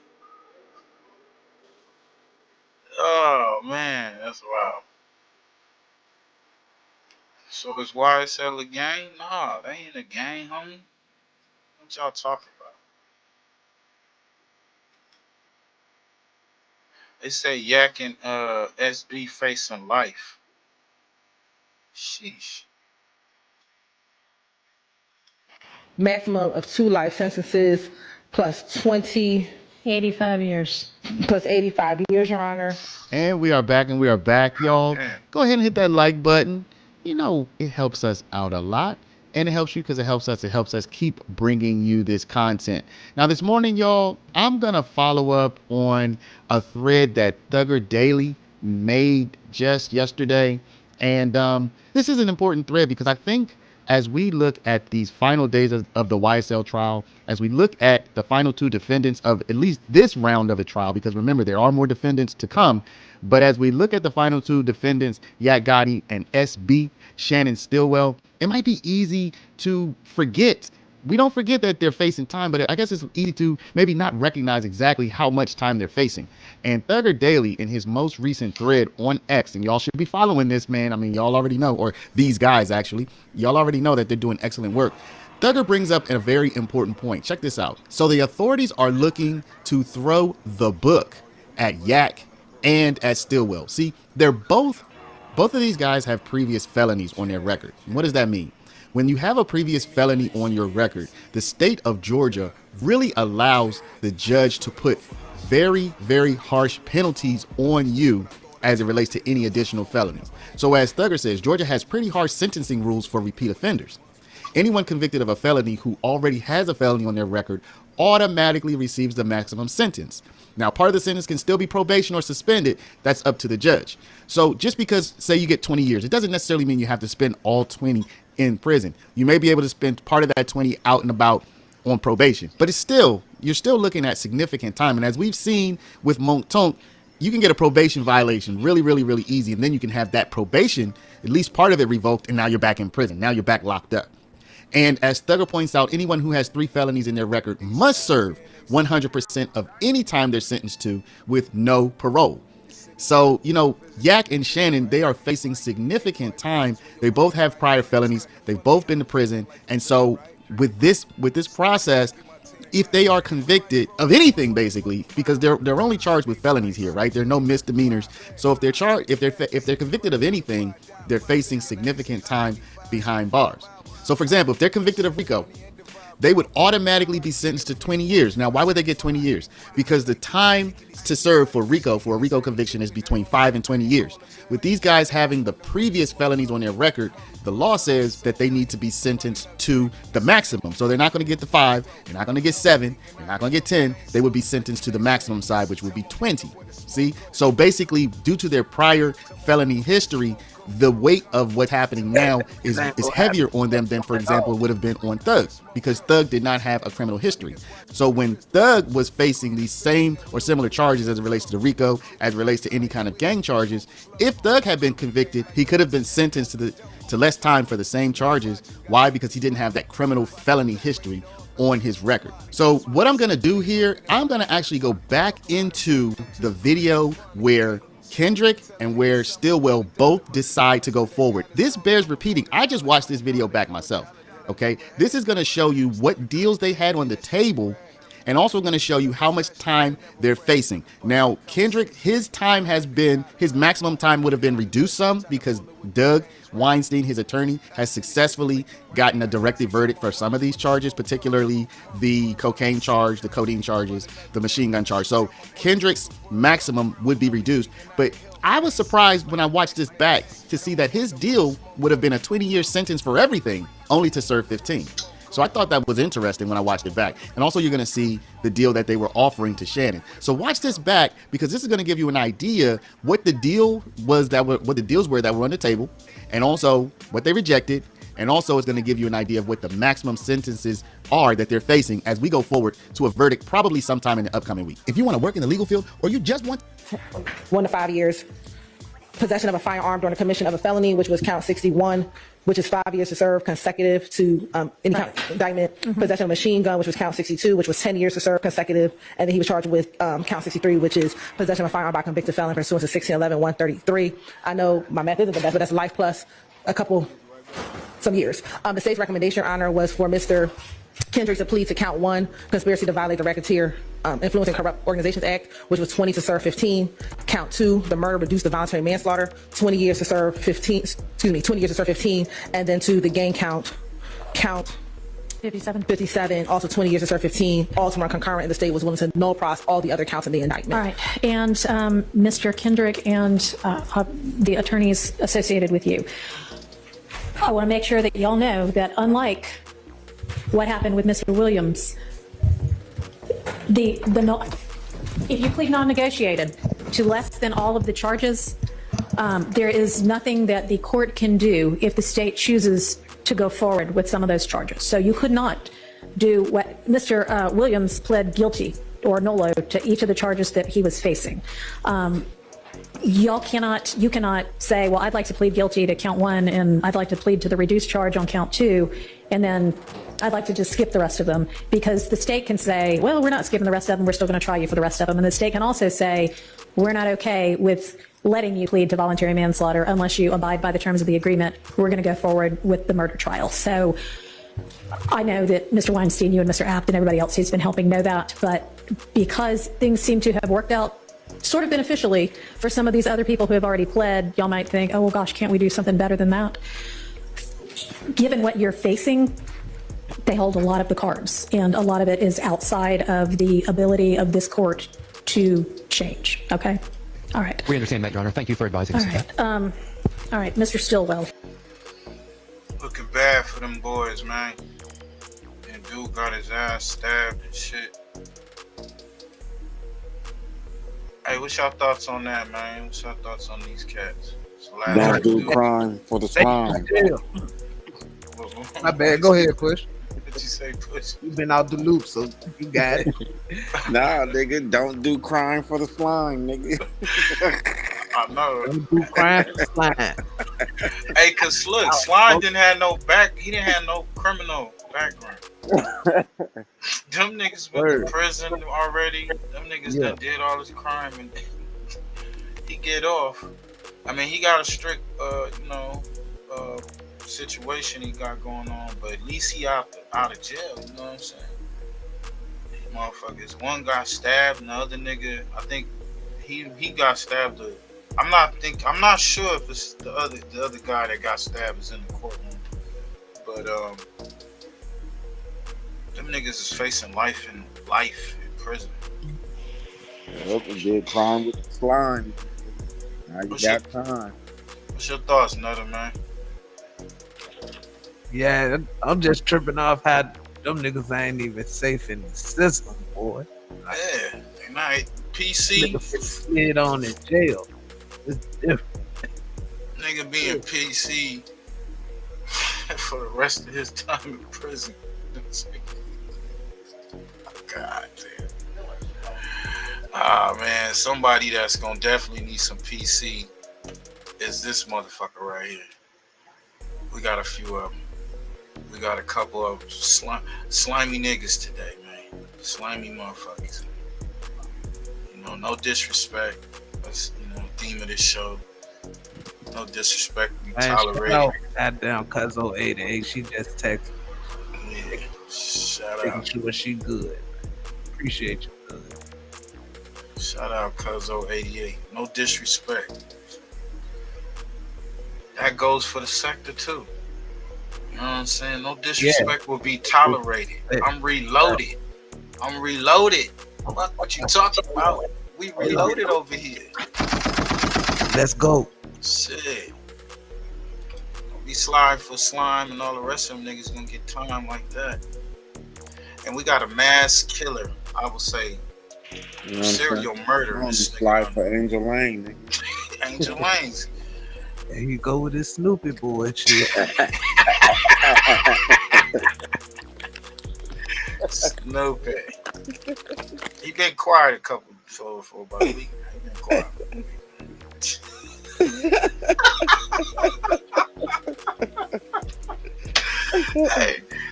Oh man, that's wild. So is YSL a gang? Nah, they ain't a gang, homie. What y'all talking about? They say Yak and SB facing life. Sheesh. Maximum of 2 life sentences plus 85 years. Plus 85 years, Your Honor. And we are back, y'all. Go ahead and hit that like button. You know, it helps us out a lot. And it helps you because it helps us keep bringing you this content. Now, this morning, y'all, I'm going to follow up on a thread that Thugger Daily made just yesterday. And this is an important thread because I think as we look at these final days of the YSL trial, as we look at the final 2 defendants of at least this round of the trial, because remember, there are more defendants to come. But as we look at the final 2 defendants, Yak Gotti and SB, Shannon Stillwell, it might be easy to forget. We don't forget that they're facing time, but I guess it's easy to maybe not recognize exactly how much time they're facing. And Thugger Daily, in his most recent thread on X, and y'all should be following this, man. I mean, y'all already know, or these guys actually, y'all already know that they're doing excellent work. Thugger brings up a very important point. Check this out. So the authorities are looking to throw the book at Yak and at Stillwell. See, they're both of these guys have previous felonies on their record. And what does that mean? When you have a previous felony on your record, the state of Georgia really allows the judge to put very, very harsh penalties on you as it relates to any additional felonies. So as Thugger says, Georgia has pretty harsh sentencing rules for repeat offenders. Anyone convicted of a felony who already has a felony on their record automatically receives the maximum sentence. Now, part of the sentence can still be probation or suspended. That's up to the judge. So just because, say, you get 20 years, it doesn't necessarily mean you have to spend all 20 in prison. You may be able to spend part of that 20 out and about on probation, but you're still looking at significant time. And as we've seen with Monk Tonk, you can get a probation violation really, really, really easy. And then you can have that probation, at least part of it, revoked. And now you're back in prison. Now you're back locked up. And as Thugger points out, anyone who has 3 felonies in their record must serve 100% of any time they're sentenced to with no parole. So, you know, Yak and Shannon, they are facing significant time. They both have prior felonies. They've both been to prison. And so with this process, if they are convicted of anything, basically, because they're only charged with felonies here, right? There are no misdemeanors. So if they're convicted of anything, they're facing significant time behind bars. So, for example, if they're convicted of RICO, they would automatically be sentenced to 20 years. Now, why would they get 20 years? Because the time to serve for a RICO conviction is between 5 and 20 years. With these guys having the previous felonies on their record, the law says that they need to be sentenced to the maximum. So they're not going to get the 5, they're not going to get 7, they're not going to get 10. They would be sentenced to the maximum side, which would be 20. See? So basically, due to their prior felony history, the weight of what's happening now is heavier on them than, for example, would have been on Thug, because Thug did not have a criminal history. So when Thug was facing these same or similar charges as it relates to the RICO, as it relates to any kind of gang charges, if Thug had been convicted, he could have been sentenced to less time for the same charges. Why? Because he didn't have that criminal felony history on his record. So what I'm going to do here, I'm going to actually go back into the video where Kendrick and where Stillwell both decide to go forward. This bears repeating. I just watched this video back myself. Okay, this is going to show you what deals they had on the table and also going to show you how much time they're facing. Now, Kendrick, his maximum time would have been reduced some because Doug Weinstein, his attorney, has successfully gotten a directed verdict for some of these charges, particularly the cocaine charge, the codeine charges, the machine gun charge. So Kendrick's maximum would be reduced. But I was surprised when I watched this back to see that his deal would have been a 20-year sentence for everything, only to serve 15. So I thought that was interesting when I watched it back. And also you're going to see the deal that they were offering to Shannon. So watch this back, because this is going to give you an idea what the deals were that were on the table, and also what they rejected. And also it's going to give you an idea of what the maximum sentences are that they're facing as we go forward to a verdict probably sometime in the upcoming week. If you want to work in the legal field, or you just want 1 to 5 years. Possession of a firearm during the commission of a felony, which was count 61, which is 5 years to serve consecutive to any count indictment. Possession of a machine gun, which was count 62, which was 10 years to serve consecutive. And then he was charged with count 63, which is possession of a firearm by a convicted felon pursuant to 1611-133. I know my math isn't the best, but that's life plus some years. The state's recommendation, Your Honor, was for Mr. Kendrick to plead to count 1, conspiracy to violate the Racketeer Influence and Corrupt Organizations Act, which was 20 to serve 15. Count 2, the murder reduced to voluntary manslaughter, 20 years to serve 15. And then to the gang count 57, also 20 years to serve 15. All to run concurrent, and the state was willing to null pros all the other counts in the indictment. All right, and Mr. Kendrick and the attorneys associated with you, I want to make sure that y'all know that unlike what happened with Mr. Williams, if you plead non-negotiated to less than all of the charges, there is nothing that the court can do if the state chooses to go forward with some of those charges. So you could not do what Mr. Williams pled guilty or nolo to each of the charges that he was facing. You cannot say, well, I'd like to plead guilty to count 1 and I'd like to plead to the reduced charge on count 2, and then I'd like to just skip the rest of them, because the state can say, well, we're not skipping the rest of them, we're still going to try you for the rest of them. And the state can also say, we're not okay with letting you plead to voluntary manslaughter unless you abide by the terms of the agreement. We're going to go forward with the murder trial. So I know that Mr. Weinstein, you and Mr. Apt and everybody else who's been helping know that, but because things seem to have worked out sort of beneficially for some of these other people who have already pled, y'all might think, oh, well, gosh, can't we do something better than that? Given what you're facing, they hold a lot of the cards, and a lot of it is outside of the ability of this court to change. Okay? All right. We understand that, Your Honor. Thank you for advising us. All right, Mr. Stillwell. Looking bad for them boys, man. And dude got his ass stabbed and shit. Hey, what's your thoughts on that, man? What's your thoughts on these cats? Don't do crime for the slime. My bad. Go ahead, Push. What you say, Push? You've been out the loop, so you got it. Nah, nigga, don't do crime for the slime, nigga. I know. Don't do crime for the slime. Hey, cause look, Slime didn't have no he didn't have no criminal background. Them niggas went to prison already. Them niggas that did all this crime, and he get off. I mean, he got a strict, situation he got going on, but at least he out of jail. You know what I'm saying? These motherfuckers. One got stabbed, and the other nigga, I think he got stabbed. I'm not sure if it's the other guy that got stabbed is in the courtroom, but them niggas is facing life in prison. Yep, they did crime with the slime. Now you got time. What's your thoughts, Nutter, man? Yeah, I'm just tripping off how them niggas ain't even safe in the system, boy. Like, yeah, they not PC. Slid on in jail. It's different. Nigga being PC for the rest of his time in prison. God damn. Ah, man, somebody that's gonna definitely need some PC is this motherfucker right here. We got a few of them. We got a couple of slimy niggas today, man. Slimy motherfuckers. You know, no disrespect. That's, theme of this show. No disrespect. We tolerate. That down cuz 088. She just texted. Yeah. Shout out. Making sure she good. Appreciate you. Shout out Cuzzo88. No disrespect. That goes for the sector too. You know what I'm saying? No disrespect will be tolerated. I'm reloaded. Fuck what you talking about? We reloaded over here. Let's go. Shit. Don't be slide for slime and all the rest of them niggas gonna get time like that. And we got a mass killer, I would say. You know what I'm Serial saying? murderers. Slide for Angel Lane, nigga. Angel Lane's. There you go with this Snoopy boy shit. Snoopy. He been quiet for about a week. He been quiet.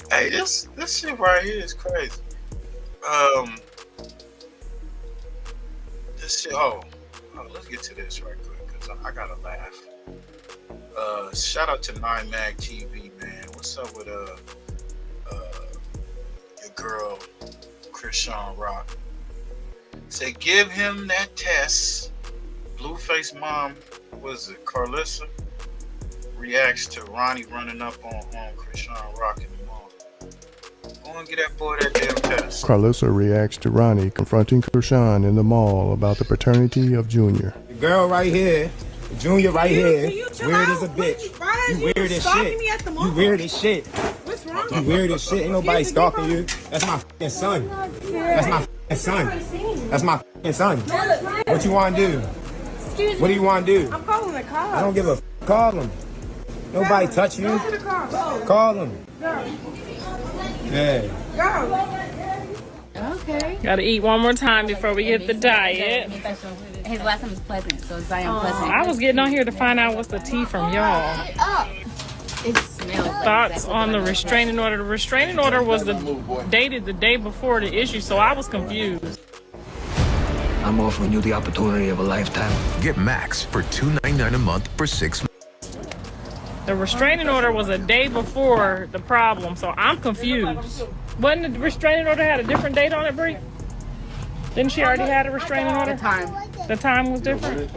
hey, this shit right here is crazy. This shit. Oh, let's get to this right quick because I gotta laugh. Shout out to 9 Mag TV, man. What's up with your girl, Krishan Rock? Say give him that test. Blueface mom, was it Carlissa? Reacts to Ronnie running up on Krishan Rock in the mall. Go and get that boy that damn test. Carlissa reacts to Ronnie confronting Krishan in the mall about the paternity of Junior. The girl right here, Junior right here, weird as a bitch. You weird as shit. You weird as shit. What's wrong? You weird as shit. Ain't nobody stalking you. That's my f***ing son. That's my f***ing son. That's my f***ing son. What you want to do? What do you want to do? I'm calling the car. I don't give a f***. Call him. Nobody touch you. Call him. Yeah. Okay. Gotta eat one more time before we hit the diet. His last name is Pleasant, so Zion Pleasant. I was getting on here to find out what's the tea from y'all. It smells like Thoughts on the restraining order. The restraining order was dated the day before the issue, so I was confused. I'm offering you the opportunity of a lifetime. Get Max for $2.99 a month for 6 months. The restraining order was a day before the problem, so I'm confused. Wasn't the restraining order had a different date on it, Bree? Didn't she already had a restraining order? The time was different?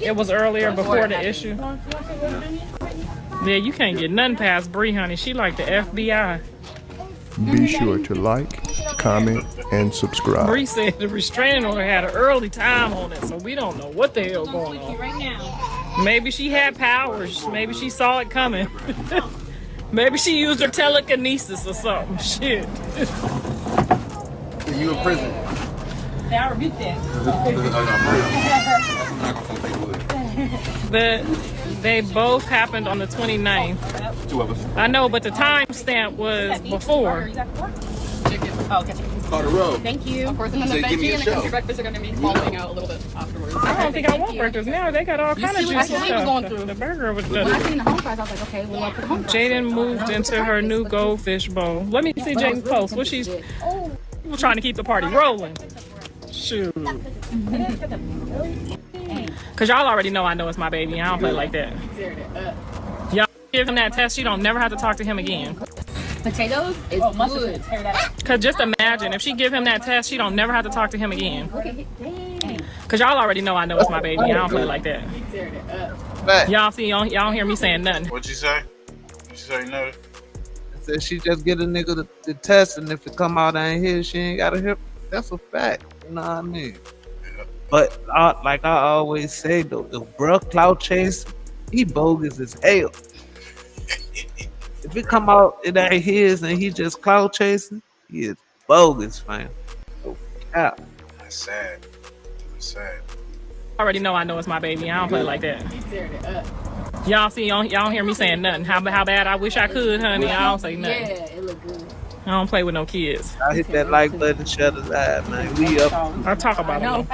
It was earlier before the issue. Yeah, you can't get nothing past Bree, honey. She like the FBI. Be sure to like, comment, and subscribe. Bree said the restraining order had an early time on it, so we don't know what the hell going on. Maybe she had powers. Maybe she saw it coming. Maybe she used her telekinesis or something. Shit. You in prison? I rebuke that. They both happened on the 29th. 2 of us. I know, but the timestamp was before. Carter Road. Thank you. Of course, and then the veggie and the country breakfast are going to be falling out a little bit afterwards. I don't think I want breakfast now. They got all kind of juice and stuff. The burger was When I seen the home fries, I was like, okay, well, I'll put home fries. Jaden moved into her new goldfish bowl. Let me see Jaden's post. What she's trying to keep the party rolling. Shoot. Cause y'all already know I know it's my baby. I don't play like that. Y'all give him that test, you don't never have to talk to him again. Potatoes is good. Cause just imagine if she give him that test, she don't never have to talk to him again. Cause y'all already know I know it's my baby. I don't play like that. Y'all see, y'all don't hear me saying nothing. What'd you say? You say nothing? I said she just get a nigga the test, and if it come out ain't here, she ain't got a hip. That's a fact. You know what I mean? But like I always say, though, the bruh clout chase, he bogus as hell. If it come out it ain't his and he just clout chasing, he is bogus, fam. No cap. That's sad. That's sad. Already know I know it's my baby. I don't play like that. Y'all see, y'all don't hear me saying nothing. How bad I wish I could, honey. I don't say nothing. Yeah, it look good. I don't play with no kids. I hit that like button, shut his eye, man. We up. I talk about them.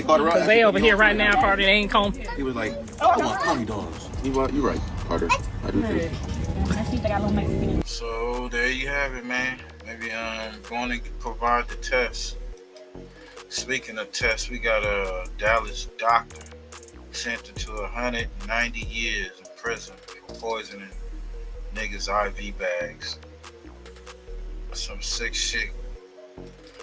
Cause they over here right now, Carter. They ain't coming. He was like, I want pony dogs. You're right, Carter. I do too. So there you have it, man. Maybe going to provide the test. Speaking of tests, we got a Dallas doctor sentenced to 190 years in prison for poisoning niggas' IV bags. Some sick shit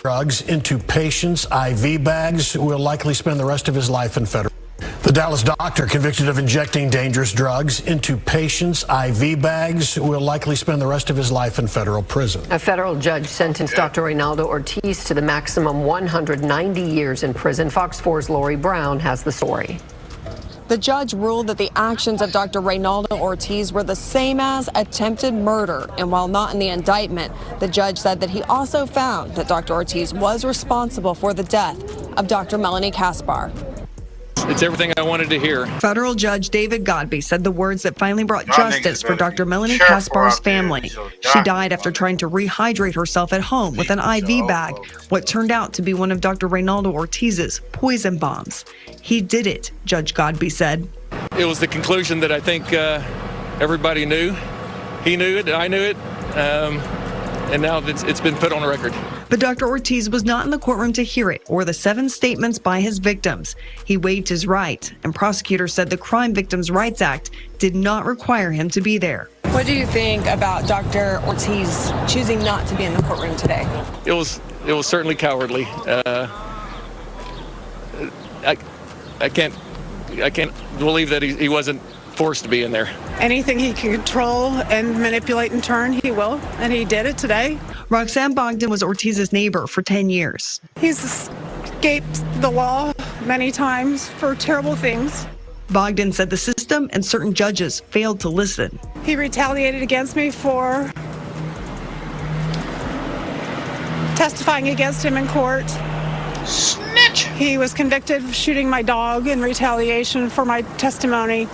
drugs into patients' IV bags will likely spend the rest of his life in federal. The Dallas doctor convicted of injecting dangerous drugs into patients' IV bags will likely spend the rest of his life in federal prison. A federal judge sentenced Dr. Reynaldo Ortiz to the maximum 190 years in prison. Fox 4's Lori Brown has the story. The judge ruled that the actions of Dr. Reynaldo Ortiz were the same as attempted murder. And while not in the indictment, the judge said that he also found that Dr. Ortiz was responsible for the death of Dr. Melanie Kaspar. It's everything I wanted to hear. Federal Judge David Godbey said the words that finally brought justice for Dr. Melanie Kaspar's family. She died after trying to rehydrate herself at home with an IV bag, what turned out to be one of Dr. Reynaldo Ortiz's poison bombs. He did it, Judge Godbey said. It was the conclusion that I think everybody knew. He knew it, I knew it, and now it's been put on the record. But Dr. Ortiz was not in the courtroom to hear it or the 7 statements by his victims. He waived his right, and prosecutors said the Crime Victims' Rights Act did not require him to be there. What do you think about Dr. Ortiz choosing not to be in the courtroom today? It was certainly cowardly. I can't believe that he wasn't forced to be in there. Anything he can control and manipulate and turn, he will, and he did it today. Roxanne Bogdan was Ortiz's neighbor for 10 years. He's escaped the law many times for terrible things. Bogdan said the system and certain judges failed to listen. He retaliated against me for testifying against him in court. Snitch! He was convicted of shooting my dog in retaliation for my testimony.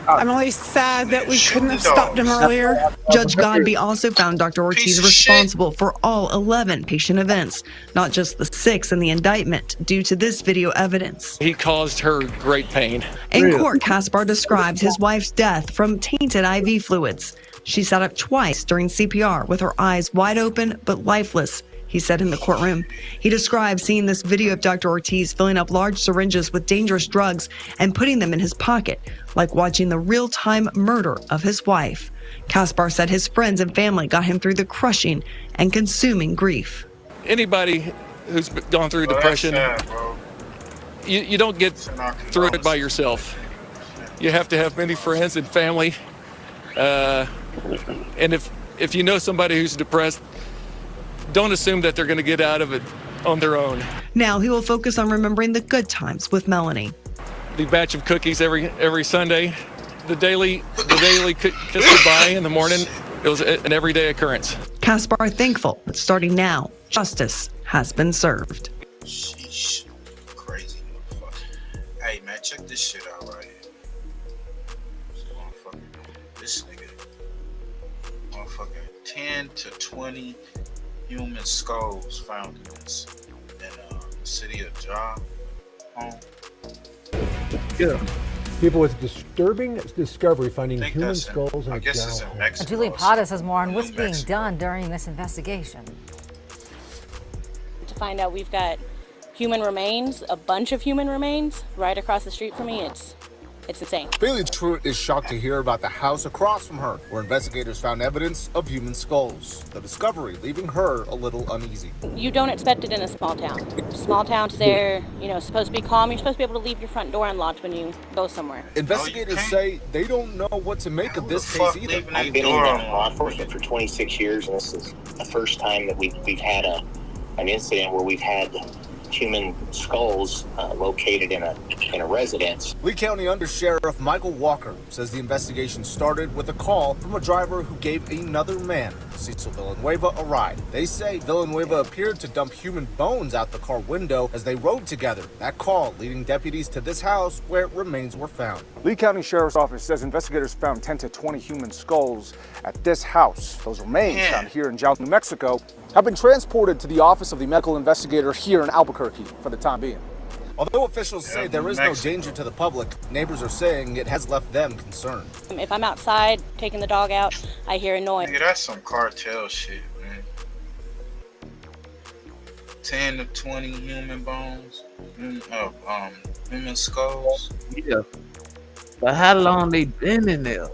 I'm only sad that we couldn't have stopped him earlier. Judge Godbey also found Dr. Ortiz responsible for all 11 patient events, not just the 6 in the indictment, due to this video evidence. He caused her great pain. In court, Kaspar describes his wife's death from tainted IV fluids. She sat up twice during CPR with her eyes wide open but lifeless, he said in the courtroom. He described seeing this video of Dr. Ortiz filling up large syringes with dangerous drugs and putting them in his pocket, like watching the real-time murder of his wife. Kaspar said his friends and family got him through the crushing and consuming grief. Anybody who's gone through depression, you don't get through it by yourself. You have to have many friends and family. And if you know somebody who's depressed, don't assume that they're going to get out of it on their own. Now he will focus on remembering the good times with Melanie. The batch of cookies every Sunday, the daily kiss goodbye in the morning. It was an everyday occurrence. Kaspar thankful that starting now, justice has been served. Sheesh. Crazy motherfucker. Hey man, check this shit out right here. This nigga. Motherfucker. 10 to 20 human skulls found in the city of Ja home. Yeah. People with disturbing discovery finding human skulls in a jail home. Julie Pottas has more on what's being done during this investigation. To find out we've got human remains, a bunch of human remains, right across the street from me. It's insane. Bailey Truitt is shocked to hear about the house across from her, where investigators found evidence of human skulls. The discovery leaving her a little uneasy. You don't expect it in a small town. Small towns, they're supposed to be calm. You're supposed to be able to leave your front door unlocked when you go somewhere. Investigators say they don't know what to make of this case either. I've been in law enforcement for 26 years, and this is the first time that we've had an incident where we've had human skulls located in a residence. Lee County Undersheriff Michael Walker says the investigation started with a call from a driver who gave another man, Cecil Villanueva, a ride. They say Villanueva appeared to dump human bones out the car window as they rode together. That call leading deputies to this house where remains were found. Lee County Sheriff's Office says investigators found 10 to 20 human skulls at this house. Those remains found here in Jal, New Mexico, have been transported to the office of the medical investigator here in Albuquerque for the time being. Although officials say there is no danger to the public, neighbors are saying it has left them concerned. If I'm outside taking the dog out, I hear a noise. Nigga, that's some cartel shit, man. 10 to 20 human bones, human skulls. Yeah. But how long they been in there?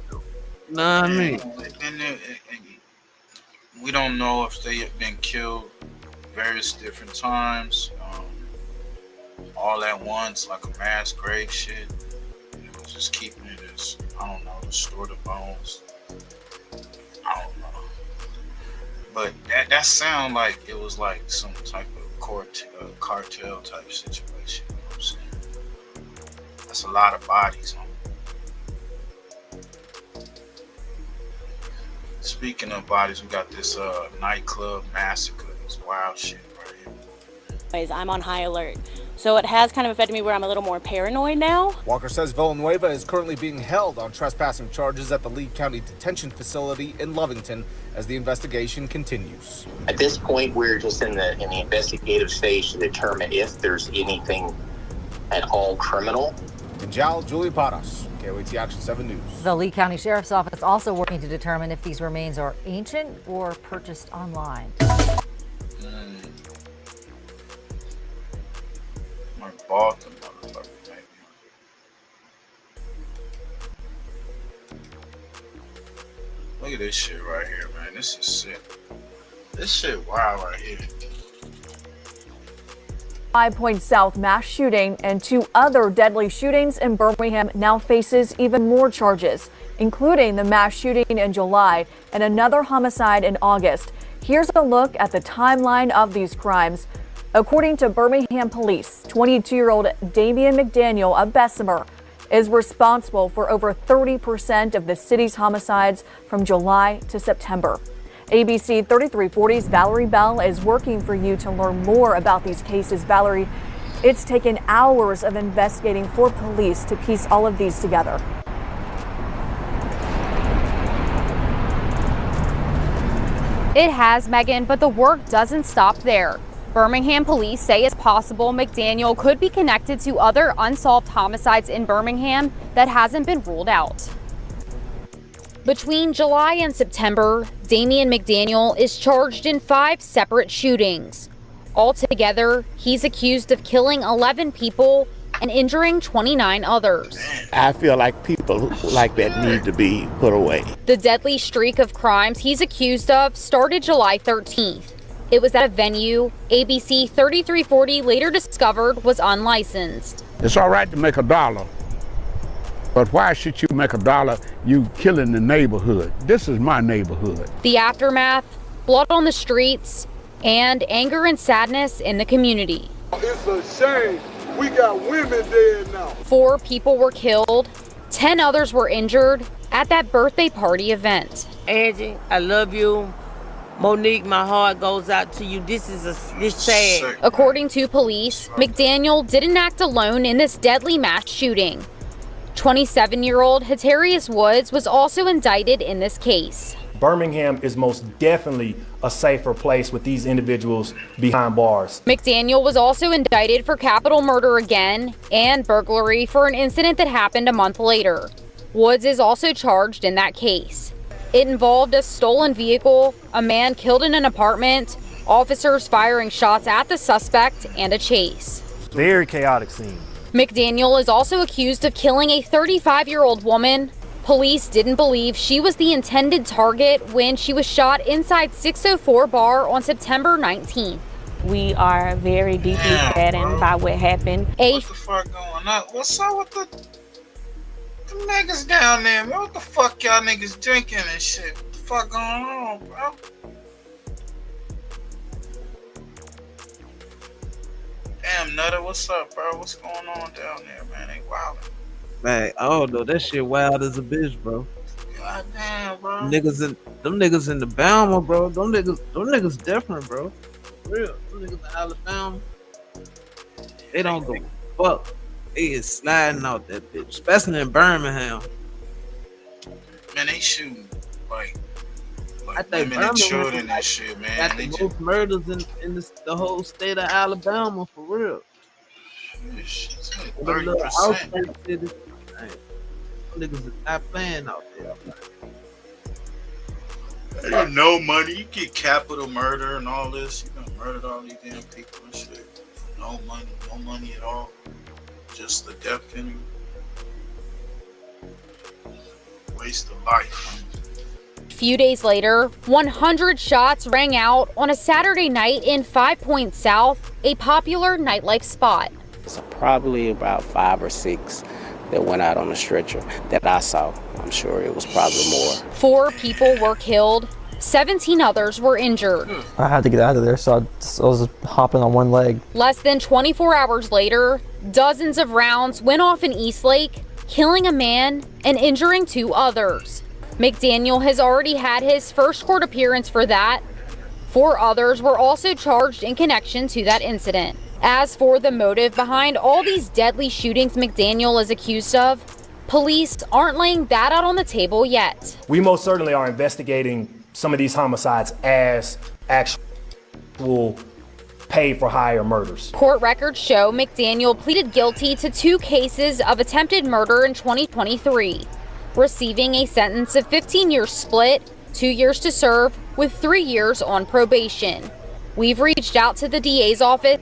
Know what I mean? We don't know if they have been killed various different times, all at once, like a mass grave shit. It was just keeping it as, I don't know, to store the bones. I don't know. But that sound like it was like some type of cartel type situation. You know what I'm saying? That's a lot of bodies on. Speaking of bodies, we got this nightclub massacre. This wild shit right here. I'm on high alert. So it has kind of affected me where I'm a little more paranoid now. Walker says Villanueva is currently being held on trespassing charges at the Lee County Detention Facility in Lovington as the investigation continues. At this point, we're just in the investigative stage to determine if there's anything at all criminal. In Jal, Julia Paras, KOAT Action 7 News. The Lee County Sheriff's Office also working to determine if these remains are ancient or purchased online. I bought them, motherfucker. Look at this shit right here, man. This is sick. This shit wild right here. 5 Point South mass shooting and 2 other deadly shootings in Birmingham now faces even more charges, including the mass shooting in July and another homicide in August. Here's a look at the timeline of these crimes. According to Birmingham police, 22-year-old Damian McDaniel of Bessemer is responsible for over 30% of the city's homicides from July to September. ABC 3340's Valerie Bell is working for you to learn more about these cases. Valerie, it's taken hours of investigating for police to piece all of these together. It has, Megan, but the work doesn't stop there. Birmingham police say it's possible McDaniel could be connected to other unsolved homicides in Birmingham that hasn't been ruled out. Between July and September, Damian McDaniel is charged in 5 separate shootings. Altogether, he's accused of killing 11 people and injuring 29 others. I feel like people like that need to be put away. The deadly streak of crimes he's accused of started July 13th. It was at a venue ABC 3340 later discovered was unlicensed. It's all right to make $1, but why should you make $1 you killing the neighborhood? This is my neighborhood. The aftermath, blood on the streets, and anger and sadness in the community. It's a shame. We got women dead now. 4 people were killed, 10 others were injured at that birthday party event. Angie, I love you. Monique, my heart goes out to you. This sad. According to police, McDaniel didn't act alone in this deadly mass shooting. 27-year-old Hatarius Woods was also indicted in this case. Birmingham is most definitely a safer place with these individuals behind bars. McDaniel was also indicted for capital murder again and burglary for an incident that happened a month later. Woods is also charged in that case. It involved a stolen vehicle, a man killed in an apartment, officers firing shots at the suspect, and a chase. Very chaotic scene. McDaniel is also accused of killing a 35-year-old woman. Police didn't believe she was the intended target when she was shot inside 604 bar on September 19th. We are very deeply saddened by what happened. What the fuck going on? What's up with the niggas down there, man? What the fuck y'all niggas drinking and shit? What the fuck going on, bro? Damn, Nutter, what's up, bro? What's going on down there, man? They wildin'. Man, I don't know. That shit wild as a bitch, bro. God damn, bro. Them niggas in the Bama, bro. Them niggas different, bro. For real. Them niggas in Alabama. They don't go fuck. They is sliding out that bitch, especially in Birmingham. Man, they shooting like I think women and children and shit, man. Got the most murders in the whole state of Alabama, for real. It's like The little 30%. outskirts cities, man, them niggas is not playing out there. There ain't no money. You get capital murder and all this. You done murdered all these damn people and shit. No money at all. Just the death penalty. Waste of life. few days later, 100 shots rang out on a Saturday night in 5 Points South, a popular nightlife spot. So probably about 5 or 6 that went out on the stretcher that I saw. I'm sure it was probably more. 4 people were killed, 17 others were injured. I had to get out of there, so I was hopping on one leg. Less than 24 hours later, dozens of rounds went off in Eastlake, killing a man and injuring 2 others. McDaniel has already had his first court appearance for that. 4 others were also charged in connection to that incident. As for the motive behind all these deadly shootings McDaniel is accused of, police aren't laying that out on the table yet. We most certainly are investigating some of these homicides as actual pay for hire murders. Court records show McDaniel pleaded guilty to 2 cases of attempted murder in 2023, receiving a sentence of 15 years split, 2 years to serve, with 3 years on probation. We've reached out to the DA's office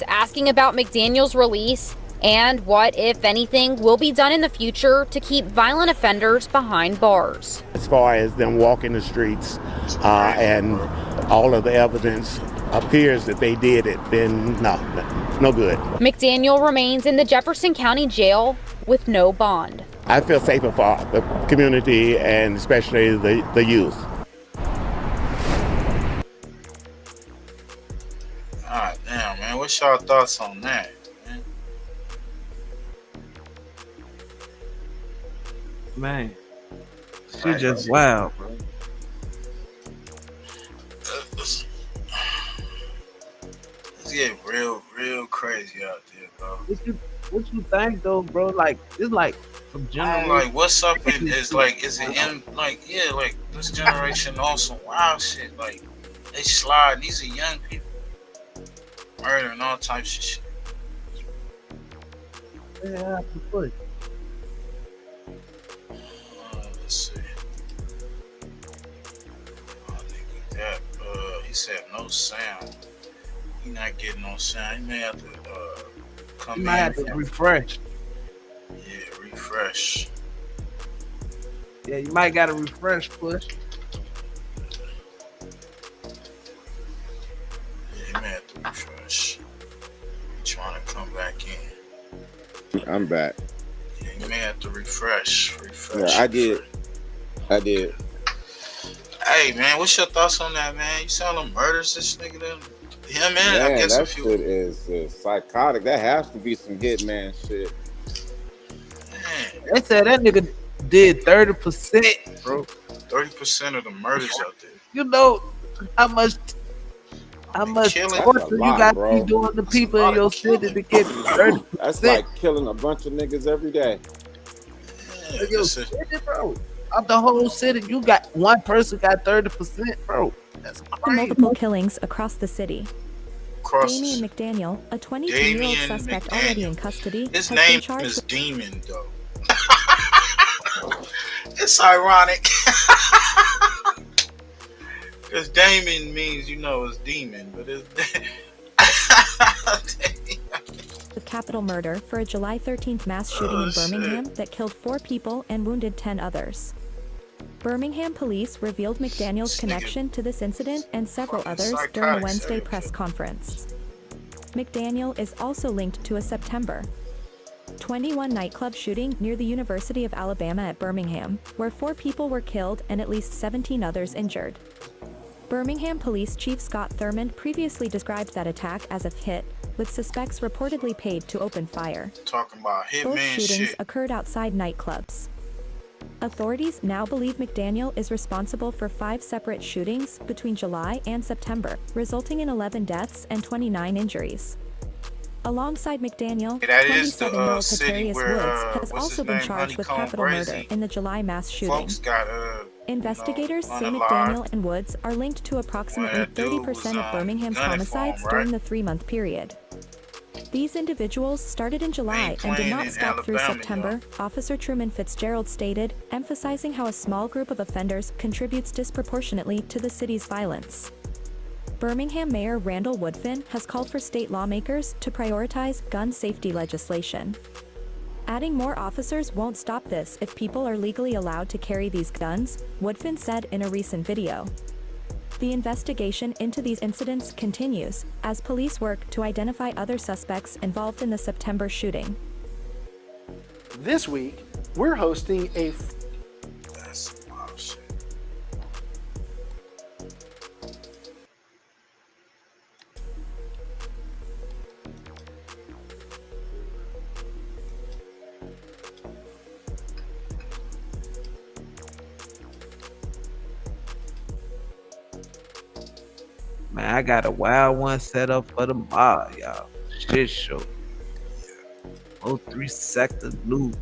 asking about McDaniel's release and what, if anything, will be done in the future to keep violent offenders behind bars. As far as them walking the streets and all of the evidence appears that they did it, then no good. McDaniel remains in the Jefferson County Jail with no bond. I feel safer for the community and especially the youth. Ah, damn, man. What's y'all thoughts on that? Man, she just wild, bro. It's getting real crazy out there, bro. What you think though, bro? Like it's like from generation. Like what's up in is like is it in like yeah like this generation on some wild shit like they slide. These are young people murdering all types of shit. Yeah, push. Let's see. I think that he said no sound. He not getting no sound. He may have to come in. You might have to refresh. Yeah, refresh. Yeah, you might gotta refresh, push. Yeah, he may have to refresh. He trying to come back in. I'm back. Yeah, you may have to refresh. Yeah, I did. Hey man, what's your thoughts on that, man? You saw them murders this nigga them? Him in? Man, I guess that a few. shit is psychotic. That has to be some hitman shit. They said that nigga did 30%, bro. 30% of the murders out there. You know how much torture you got to be doing to people in your city to get 30%. That's like killing a bunch of niggas every day. Yeah, your city, bro. Of the whole city, you got one person got 30%, bro. That's crazy. Multiple killings across the city. Damien McDaniel, a 22-year-old suspect already in custody, his has name been charged is with Demon, though. It's ironic. Because Damien means, you know, it's demon, but it's with capital murder for a July 13th mass shooting in Birmingham that killed 4 people and wounded 10 others. Birmingham police revealed McDaniel's connection to this incident and several others during a Wednesday press conference. McDaniel is also linked to a September 21 nightclub shooting near the University of Alabama at Birmingham, where 4 people were killed and at least 17 others injured. Birmingham Police Chief Scott Thurmond previously described that attack as a hit, with suspects reportedly paid to open fire. Talking about Both hitman shootings shit. occurred outside nightclubs. Authorities now believe McDaniel is responsible for 5 separate shootings between July and September, resulting in 11 deaths and 29 injuries. Alongside McDaniel, That is the 27-year-old city Paterius where Woods has what's also his been name? charged with Honeycomb capital murder Brazy. in the July mass shooting. Folks got Investigators say unalive. McDaniel and Woods are linked to approximately Well, that dude 30% was, of Birmingham's gunning for him, homicides right? during the 3-month period. These individuals started in July and did not stop through September, Officer Truman Fitzgerald stated, emphasizing how a small group of offenders contributes disproportionately to the city's violence. Birmingham Mayor Randall Woodfin has called for state lawmakers to prioritize gun safety legislation. Adding more officers won't stop this if people are legally allowed to carry these guns, Woodfin said in a recent video. The investigation into these incidents continues as police work to identify other suspects involved in the September shooting. This week, we're hosting a Man, I got a wild one set up for the mob, y'all. Shit show. Mo 3 sector loot.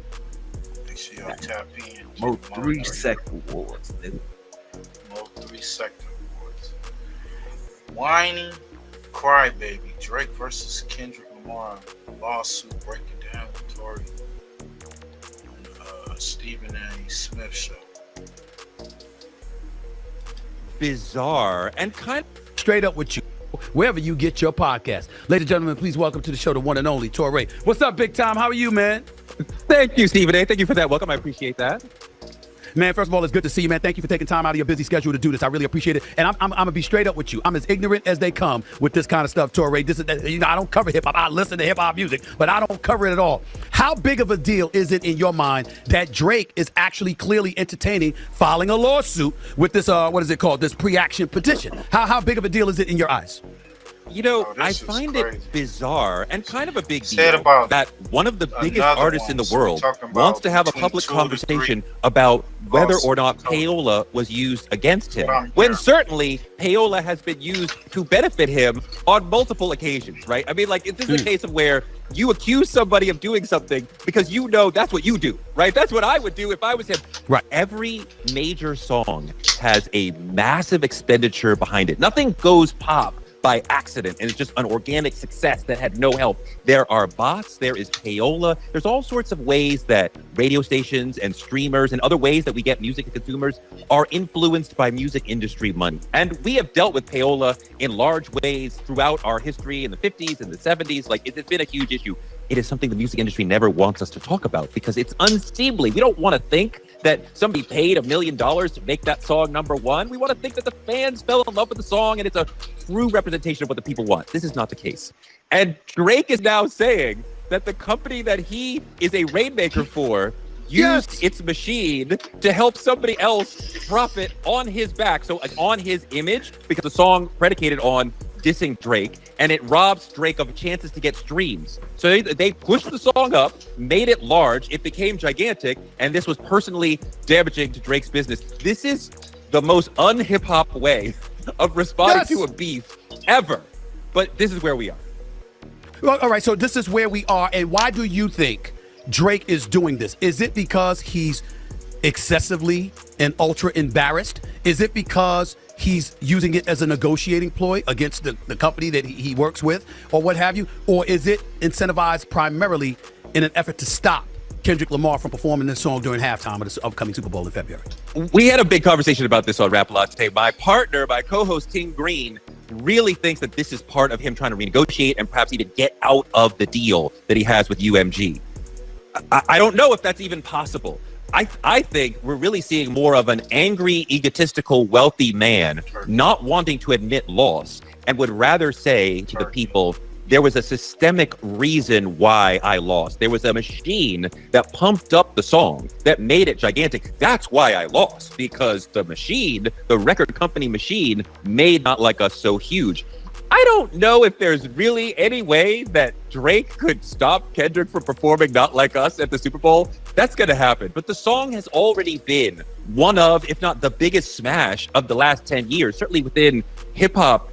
Make sure y'all tap in. Mo 3 sector wars, nigga. Mo 3 sector wars. Whiny Crybaby. Drake versus Kendrick Lamar. Lawsuit breaking down with Tory. And Stephen A. Smith show. Bizarre and kind of straight up with you, wherever you get your podcast. Ladies and gentlemen, please welcome to the show the one and only Torre. What's up, big time? How are you, man? Thank you, Stephen A. Thank you for that welcome. I appreciate that. Man, first of all, it's good to see you, man. Thank you for taking time out of your busy schedule to do this. I really appreciate it. And I'm gonna be straight up with you. I'm as ignorant as they come with this kind of stuff, Torre. This is, I don't cover hip hop. I listen to hip hop music, but I don't cover it at all. How big of a deal is it in your mind that Drake is actually clearly entertaining filing a lawsuit with this what is it called? This pre-action petition. How big of a deal is it in your eyes? You know, I find it bizarre and kind of a big deal that one of the biggest artists in the world wants to have a public conversation about whether or not payola was used against him, when certainly payola has been used to benefit him on multiple occasions, right? I mean, like, this is a case of where you accuse somebody of doing something because you know that's what you do, right? That's what I would do if I was him. Right. Every major song has a massive expenditure behind it. Nothing goes pop by accident, and it's just an organic success that had no help. There are bots, there is payola, there's all sorts of ways that radio stations and streamers and other ways that we get music to consumers are influenced by music industry money. And we have dealt with payola in large ways throughout our history in the 50s and the 70s. Like, it's been a huge issue. It is something the music industry never wants us to talk about because it's unseemly. We don't want to think that somebody paid $1 million to make that song number one. We want to think that the fans fell in love with the song and it's a true representation of what the people want. This is not the case. And Drake is now saying that the company that he is a rainmaker for used its machine to help somebody else profit on his back. So on his image, because the song predicated on dissing Drake, and it robs Drake of chances to get streams. So they pushed the song up, made it large, it became gigantic, and this was personally damaging to Drake's business. This is the most un-hip-hop way of responding to a beef ever. But this is where we are. Well, all right, so this is where we are, and why do you think Drake is doing this? Is it because he's excessively and ultra embarrassed? Is it because he's using it as a negotiating ploy against the company that he works with, or what have you? Or is it incentivized primarily in an effort to stop Kendrick Lamar from performing this song during halftime of this upcoming Super Bowl in February? We had a big conversation about this on Rap a Lot today. My partner, my co-host, King Green, really thinks that this is part of him trying to renegotiate and perhaps even get out of the deal that he has with UMG. I don't know if that's even possible. I think we're really seeing more of an angry, egotistical, wealthy man not wanting to admit loss and would rather say to the people, there was a systemic reason why I lost. There was a machine that pumped up the song that made it gigantic. That's why I lost, because the machine, the record company machine, made Not Like Us so huge. I don't know if there's really any way that Drake could stop Kendrick from performing Not Like Us at the Super Bowl. That's going to happen. But the song has already been one of, if not the biggest smash of the last 10 years, certainly within hip hop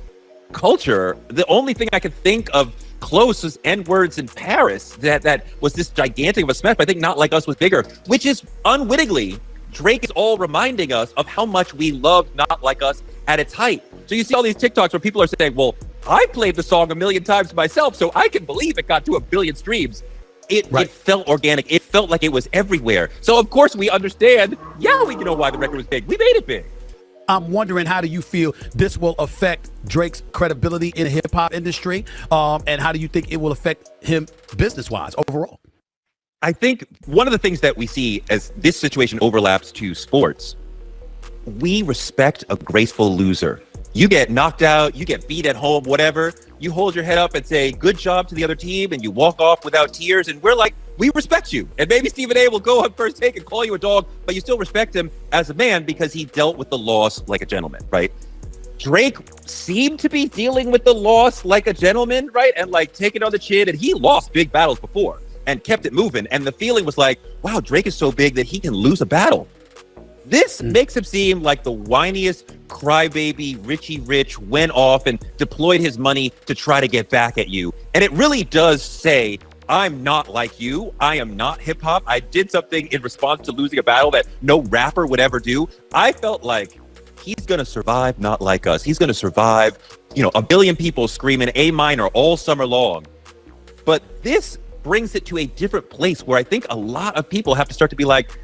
culture. The only thing I could think of close was N-Words in Paris that was this gigantic of a smash. But I think Not Like Us was bigger, which is unwittingly, Drake is all reminding us of how much we loved Not Like Us at its height. So you see all these TikToks where people are saying, well, I played the song 1 million times myself, so I can believe it got to 1 billion streams. It felt organic. It felt like it was everywhere. So, of course, we understand, we know why the record was big. We made it big. I'm wondering, how do you feel this will affect Drake's credibility in the hip-hop industry? And how do you think it will affect him business-wise overall? I think one of the things that we see as this situation overlaps to sports, we respect a graceful loser. You get knocked out, you get beat at home, whatever. You hold your head up and say, good job to the other team, and you walk off without tears. And we're like, we respect you. And maybe Stephen A will go on first take and call you a dog, but you still respect him as a man because he dealt with the loss like a gentleman, right? Drake seemed to be dealing with the loss like a gentleman, right? And like taking on the chin. And he lost big battles before and kept it moving. And the feeling was like, wow, Drake is so big that he can lose a battle. This makes him seem like the whiniest crybaby. Richie Rich went off and deployed his money to try to get back at you. And it really does say, I'm not like you. I am not hip hop. I did something in response to losing a battle that no rapper would ever do. I felt like he's going to survive not like us. He's going to survive, a billion people screaming A minor all summer long. But this brings it to a different place where I think a lot of people have to start to be like,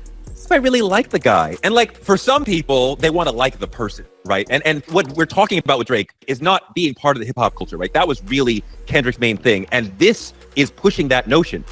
I really like the guy. And like for some people, they want to like the person, right? And what we're talking about with Drake is not being part of the hip hop culture, right? That was really Kendrick's main thing. And this is pushing that notion.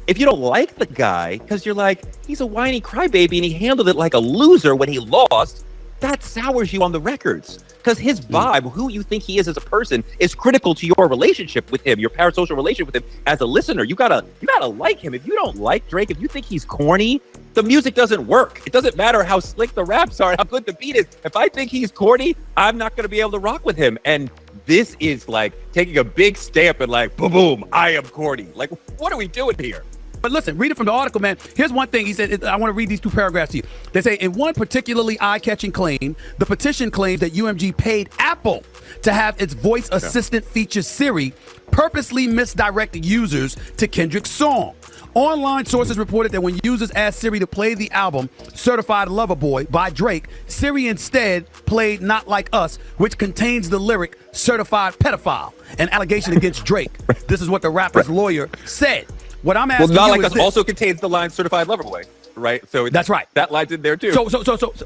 If you don't like the guy, because you're like, he's a whiny crybaby and he handled it like a loser when he lost, that sours you on the records. Because his vibe, who you think he is as a person, is critical to your relationship with him, your parasocial relationship with him as a listener. You gotta like him. If you don't like Drake, if you think he's corny, the music doesn't work. It doesn't matter how slick the raps are, how good the beat is. If I think he's corny, I'm not gonna be able to rock with him. And this is like taking a big stamp and like, boom, boom, I am corny. Like, what are we doing here? But listen, read it from the article, man. Here's one thing. He said, I want to read these two paragraphs to you. They say, in one particularly eye-catching claim, the petition claims that UMG paid Apple to have its voice assistant feature Siri purposely misdirect users to Kendrick's song. Online sources reported that when users asked Siri to play the album Certified Lover Boy by Drake, Siri instead played Not Like Us, which contains the lyric Certified Pedophile, an allegation against Drake. This is what the rapper's lawyer said. What I'm asking Not you Like is Us this. also contains the line Certified Lover Boy, right? So that's right. That line's in there too.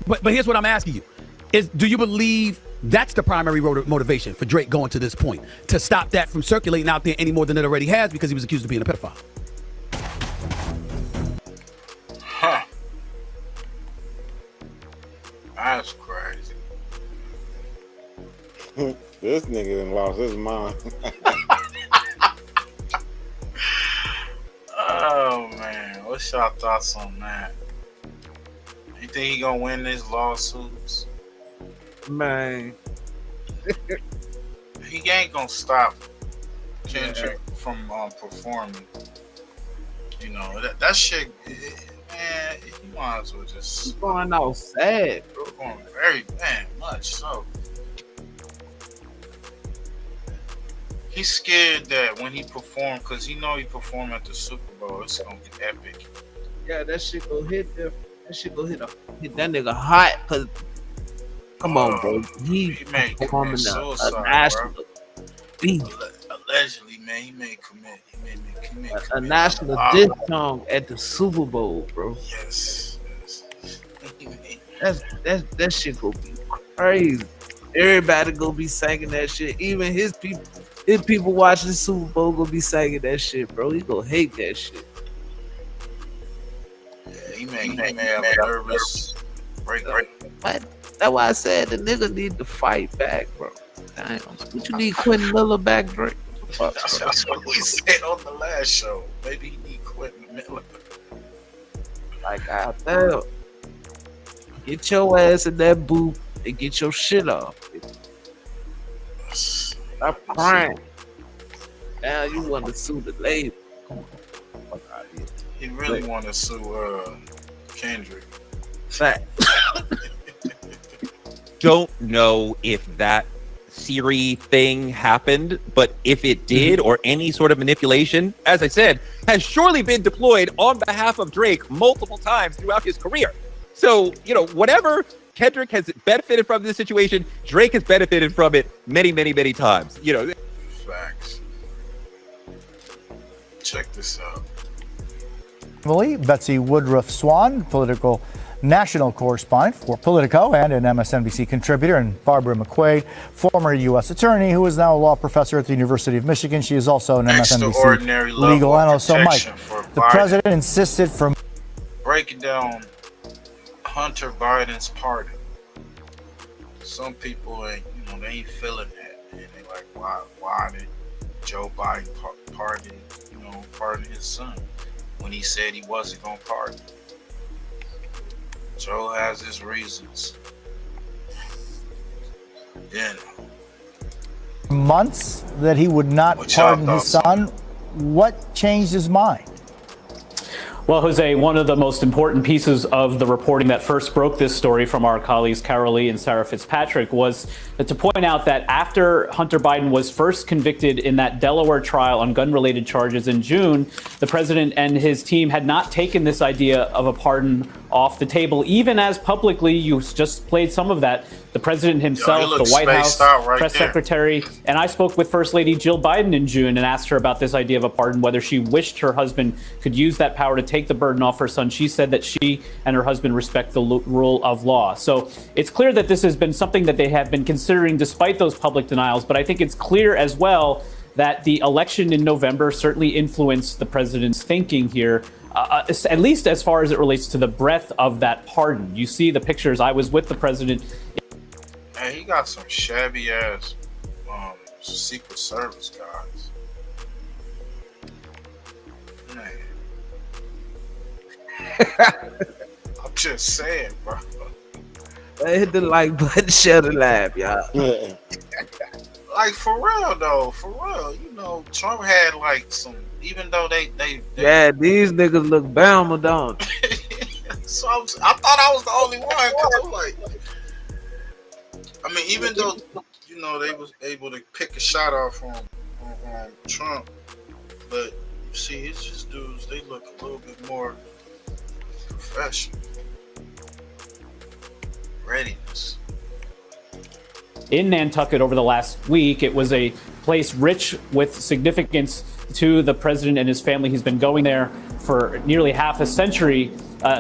But here's what I'm asking you. Do you believe that's the primary motivation for Drake going to this point? To stop that from circulating out there any more than it already has because he was accused of being a pedophile? Huh. That's crazy. This nigga done lost his mind. Oh man, what's y'all thoughts on that? You think he gonna win these lawsuits? Man, he ain't gonna stop Kendrick from performing. That shit, man. You might as well just. He's going out sad, bro. Going very much so. He's scared that when he perform, because he perform at the Super Bowl, it's gonna be epic. Yeah, that shit go hit them. That shit go hit that nigga hot. Cause come on, bro, he may performing suicide, a national beat. Allegedly, man, he may commit A national diss song at the Super Bowl, bro. Yes. That shit gonna be crazy. Everybody gonna be singing that shit. Even his people watching the Super Bowl gonna be singing that shit, bro. He gonna hate that shit. Yeah, he may have a nervous break. What? That's why I said the nigga need to fight back, bro. Damn. What you need Quentin Miller back, Drake? That's what we said on the last show. Maybe he need Quentin Miller. Like, I tell, get your ass in that booth and get your shit off. Stop crying. Now you want to sue the label. Come on. Fuck out of here. He really want to sue Kendrick. Fact. Don't know if that Siri thing happened, but if it did, or any sort of manipulation, as I said, has surely been deployed on behalf of Drake multiple times throughout his career. So, whatever Kendrick has benefited from this situation, Drake has benefited from it many, many, many times. Facts. Check this out. Betsy Woodruff Swan, political national correspondent for Politico and an MSNBC contributor, and Barbara McQuaid, former U.S. attorney who is now a law professor at the University of Michigan. She is also an MSNBC legal analyst. So, Mike, The president insisted for breaking down Hunter Biden's pardon. Some people ain't, they ain't feeling that, and they like, why did Joe Biden pardon his son when he said he wasn't gonna pardon? Joe has his reasons. months that he would not pardon his son. What changed his mind? Well, Jose, one of the most important pieces of the reporting that first broke this story from our colleagues Carol Lee and Sarah Fitzpatrick was to point out that after Hunter Biden was first convicted in that Delaware trial on gun-related charges in June, the president and his team had not taken this idea of a pardon off the table, even as publicly, you just played some of that, the president himself, the White House press secretary, and I spoke with First Lady Jill Biden in June and asked her about this idea of a pardon, whether she wished her husband could use that power to take the burden off her son. She said that she and her husband respect the rule of law. So it's clear that this has been something that they have been considering despite those public denials, but I think it's clear as well that the election in November certainly influenced the president's thinking here, at least as far as it relates to the breadth of that pardon. You see the pictures. I was with the president. Man, he got some shabby ass Secret Service guys. Man. I'm just saying, bro. They hit the like button, share the laugh, y'all. Like, for real though, Trump had like some, even though they yeah, these niggas look Bama, don't they? So I thought I was the only one, because I was like, even though they was able to pick a shot off on Trump, but you see, it's just dudes, they look a little bit more professional. Readiness. In Nantucket over the last week, it was a place rich with significance to the president and his family. He's been going there for nearly half a century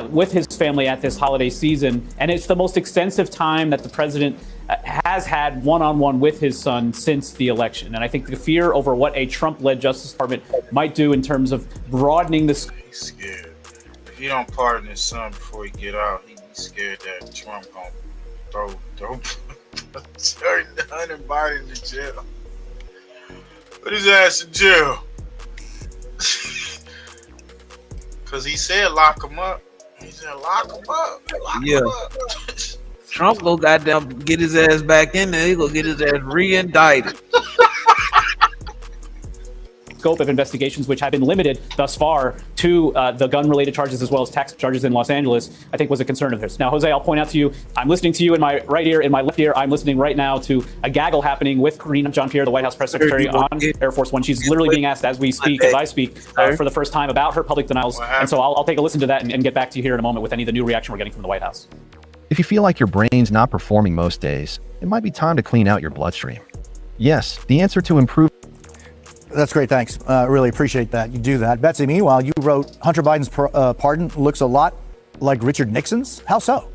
with his family at this holiday season. And it's the most extensive time that the president has had one-on-one with his son since the election. And I think the fear over what a Trump-led Justice Department might do in terms of broadening the... He's scared. If he don't pardon his son before he get out, he's scared that Trump gonna throw Hunter Biden in jail. Put his ass in jail. Cause he said lock him up. He said lock him up. Lock him up. Trump go goddamn get his ass back in there. He gonna get his ass re-indicted. Scope of investigations, which have been limited thus far to the gun-related charges as well as tax charges in Los Angeles, I think was a concern of theirs. Now, Jose, I'll point out to you, I'm listening to you in my right ear. In my left ear, I'm listening right now to a gaggle happening with Karine Jean-Pierre, the White House press secretary, on Air Force One. She's literally being asked as we speak, as I speak, for the first time about her public denials. And so I'll take a listen to that and get back to you here in a moment with any of the new reaction we're getting from the White House. If you feel like your brain's not performing most days, it might be time to clean out your bloodstream. Yes, the answer to improve. That's great. Thanks. Really appreciate that. You do that. Betsy, meanwhile, you wrote Hunter Biden's pardon looks a lot like Richard Nixon's. How so?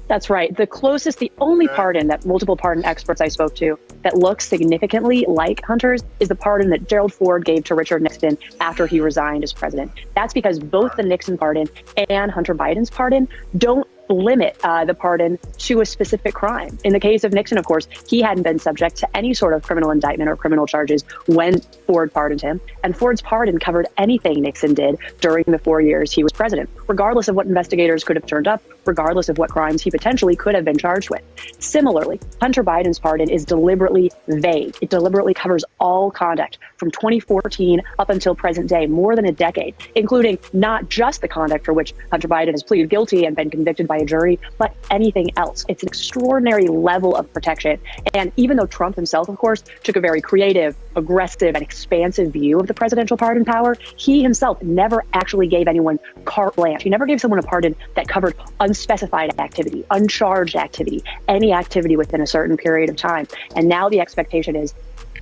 That's right. The only pardon that multiple pardon experts I spoke to that looks significantly like Hunter's is the pardon that Gerald Ford gave to Richard Nixon after he resigned as president. That's because both the Nixon pardon and Hunter Biden's pardon don't limit the pardon to a specific crime. In the case of Nixon, of course, he hadn't been subject to any sort of criminal indictment or criminal charges when Ford pardoned him. And Ford's pardon covered anything Nixon did during the 4 years he was president, regardless of what investigators could have turned up, regardless of what crimes he potentially could have been charged with. Similarly, Hunter Biden's pardon is deliberately vague. It deliberately covers all conduct from 2014 up until present day, more than a decade, including not just the conduct for which Hunter Biden has pleaded guilty and been convicted by a jury, but anything else. It's an extraordinary level of protection. And even though Trump himself, of course, took a very creative, aggressive, and expansive view of the presidential pardon power, he himself never actually gave anyone carte blanche. He never gave someone a pardon that covered unspecified activity, uncharged activity, any activity within a certain period of time. And now the expectation is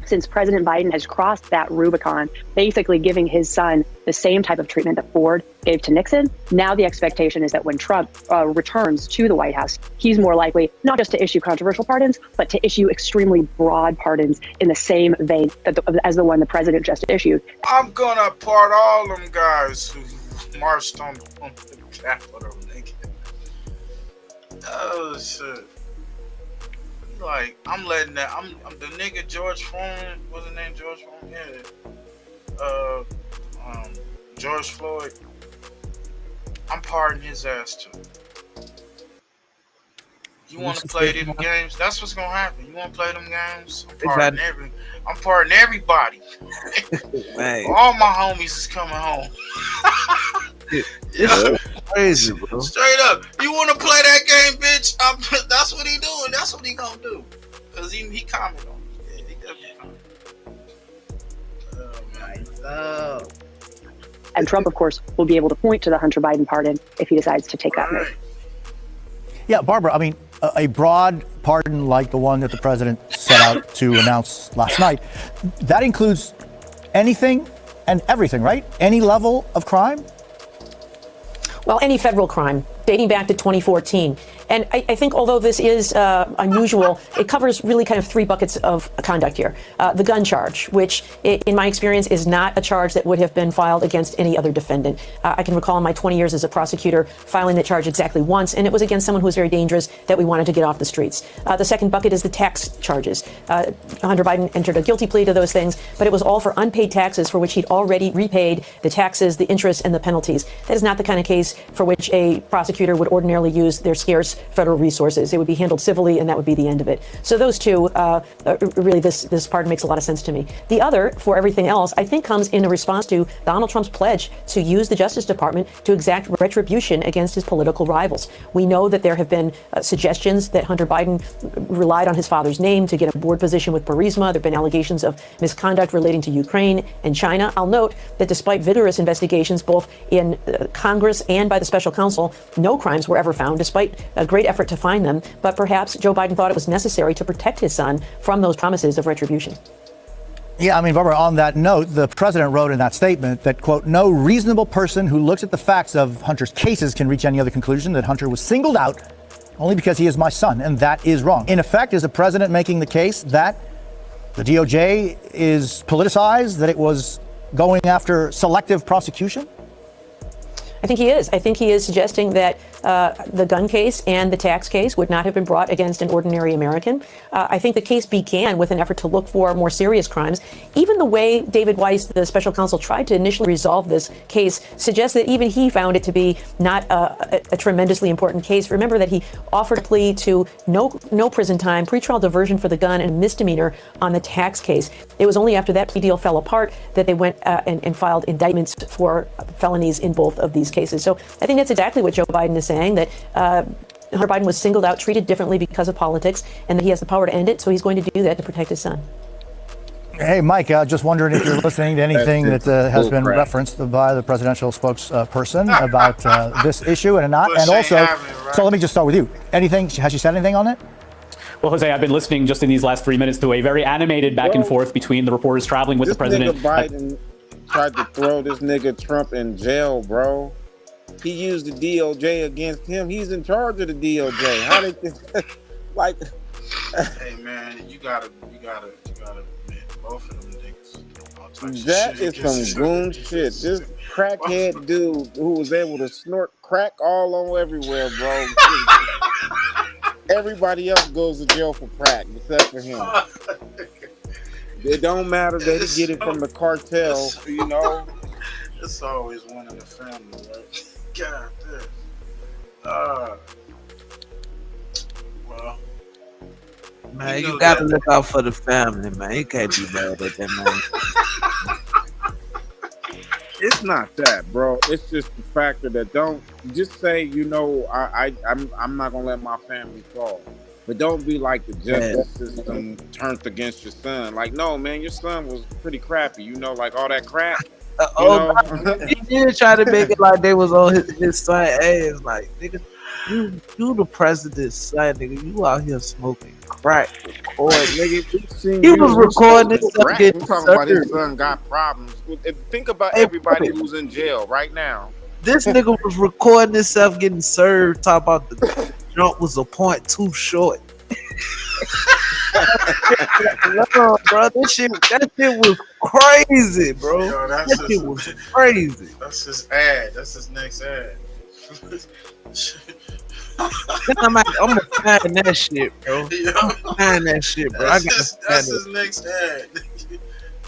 since President Biden has crossed that Rubicon, basically giving his son the same type of treatment that Ford gave to Nixon. Now the expectation is that when Trump returns to the White House, he's more likely not just to issue controversial pardons, but to issue extremely broad pardons in the same vein as the one the president just issued. I'm gonna pardon all them guys who marched on the Capitol, nigga. Oh shit. Like, I'm letting that. I'm the nigga George Foreman. What's his name? George Foreman. Yeah. George Floyd. I'm pardoning his ass too. You want to play them games? That's what's gonna happen. You want to play them games? I'm pardoning everybody. All my homies is coming home. It's crazy, bro. Straight up. You want to play that game, bitch? That's what he doing. That's what he gonna do. Cause he commented on it. Yeah, he definitely commented. Oh man. And Trump, of course, will be able to point to the Hunter Biden pardon if he decides to take that move. Yeah, Barbara, I mean, a broad pardon like the one that the president set out to announce last night, that includes anything and everything, right? Any level of crime? Well, any federal crime dating back to 2014. And I think although this is unusual, it covers really kind of three buckets of conduct here. The gun charge, which in my experience is not a charge that would have been filed against any other defendant. I can recall in my 20 years as a prosecutor filing that charge exactly once, and it was against someone who was very dangerous that we wanted to get off the streets. The second bucket is the tax charges. Hunter Biden entered a guilty plea to those things, but it was all for unpaid taxes for which he'd already repaid the taxes, the interest, and the penalties. That is not the kind of case for which a prosecutor would ordinarily use their scarce federal resources. It would be handled civilly, and that would be the end of it. So those two, really, this pardon makes a lot of sense to me. The other, for everything else, I think comes in a response to Donald Trump's pledge to use the Justice Department to exact retribution against his political rivals. We know that there have been suggestions that Hunter Biden relied on his father's name to get a board position with Burisma. There have been allegations of misconduct relating to Ukraine and China. I'll note that despite vigorous investigations, both in Congress and by the special counsel, no crimes were ever found, despite a great effort to find them. But perhaps Joe Biden thought it was necessary to protect his son from those promises of retribution. Yeah, I mean, Barbara, on that note, the president wrote in that statement that, quote, no reasonable person who looks at the facts of Hunter's cases can reach any other conclusion that Hunter was singled out only because he is my son, and that is wrong. In effect, is the president making the case that the DOJ is politicized, that it was going after selective prosecution? I think he is. I think he is suggesting that the gun case and the tax case would not have been brought against an ordinary American. I think the case began with an effort to look for more serious crimes. Even the way David Weiss, the special counsel, tried to initially resolve this case suggests that even he found it to be not a tremendously important case. Remember that he offered a plea to no prison time, pretrial diversion for the gun, and a misdemeanor on the tax case. It was only after that plea deal fell apart that they went and filed indictments for felonies in both of these cases. So I think that's exactly what Joe Biden is saying, that Hunter Biden was singled out, treated differently because of politics, and that he has the power to end it. So he's going to do that to protect his son. Hey, Mike, just wondering if you're listening to anything that has been referenced by the presidential spokesperson about this issue and not. And also, so let me just start with you. Anything? Has she said anything on it? Well, Jose, I've been listening just in these last 3 minutes to a very animated back and forth between the reporters traveling with the president. Nigga Biden tried to throw this nigga Trump in jail, bro. He used the DOJ against him. He's in charge of the DOJ. How they like? Hey man, you gotta admit, both of them niggas. That is some goon shit. This crackhead dude who was able to snort crack all on everywhere, bro. Everybody else goes to jail for crack except for him. It don't matter that he get it from the cartel, you know. It's always one in the family, right? God damn. Well, man, you gotta look out for the family, man. You can't be mad at that, man. It's not that, bro. It's just the factor that don't just say, you know, I'm not gonna let my family fall. But don't be like the justice system turned against your son. Like, no, man, your son was pretty crappy. You know, like all that crap. He did try to make it like they was on his son ass. Like, nigga, you the president's son, nigga. You out here smoking Right. Record, nigga. We seen He you was recording smoking himself crack. getting We talking about his served. son got problems. Think about Hey, everybody buddy, who's in jail right now. this nigga was recording himself getting served. Talk about the jump was a point too short. No, bro, that shit was crazy, bro. Yo, That shit was crazy. That's his ad. That's his next ad. Then I'm gonna find that shit, bro. Yo, I'm gonna find that shit, bro. I gotta find that's it. his next ad.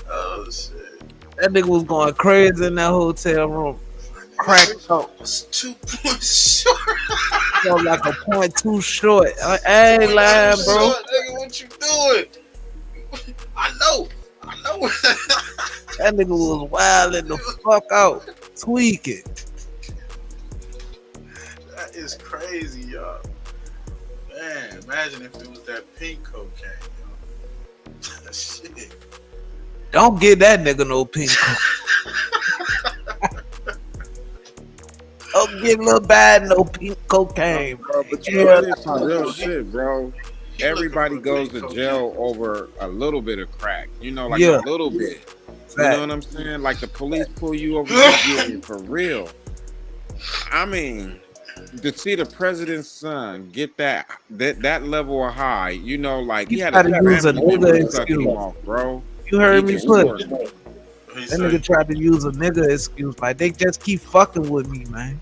Oh shit. That nigga was going crazy in that hotel room. Cracked up. It's 2 points short. So like a point too short. I ain't lying, bro. Nigga, what you doing? I know. That nigga was wilding the fuck out. Tweaking. That is crazy, y'all. Man, imagine if it was that pink cocaine, yo. Shit. Don't get that nigga no pink coke. Don't get Lil Bad no pink cocaine, bro. But you know, it's some real shit, bro. Everybody goes to jail over a little bit of crack. You know, like a little bit. You know what I'm saying? Like the police pull you over, you get it for real. I mean, to see the president's son get that level of high, you know, like he had a use family member another suck him excuse. off, bro. You heard me just put. worked. That nigga tried to use a nigga excuse. Like they just keep fucking with me, man.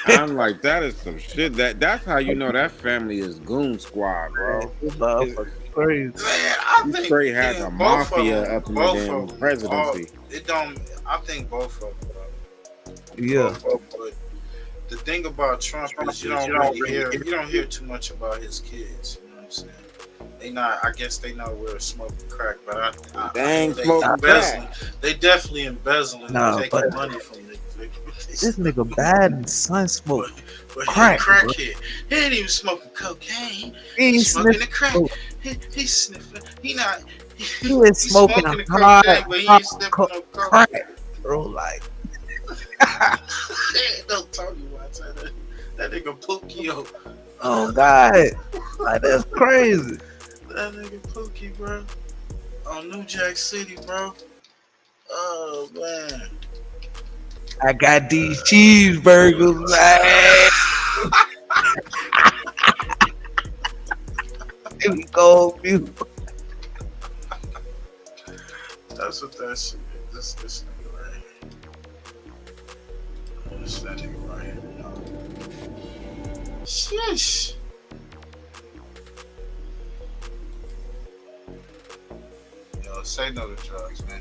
I'm like, that is some shit. That's how you know that family is goon squad, bro. Crazy. Man, I He think straight has a both of mafia them- up in the both damn of them, presidency. It don't. I think both of them. Yeah. Both of them, but the thing about Trump is you don't hear too much about his kids. You know what I'm saying? They not. I guess they know we're smoking crack, but They ain't they smoking embezzling. crack. They definitely embezzling Nah, and taking but- money from niggas. This nigga Bad and son smoke But crack. he a crackhead. He ain't even smoking cocaine. He ain't He's smoking the sniffing crack. coke. He's sniffing. He not. He is He's smoking the hard, cocaine, but he ain't sniffing no coke. crack, bro. Like, Don't tell you why I said that. That nigga Pookie, oh god, like that's crazy. That nigga Pookie, bro. On New Jack City, bro. Oh man. I got these cheeseburgers, man. Here we go, you. That's what that shit is. This nigga right here. This that nigga right here. Sheesh. Yo, say no to drugs, man.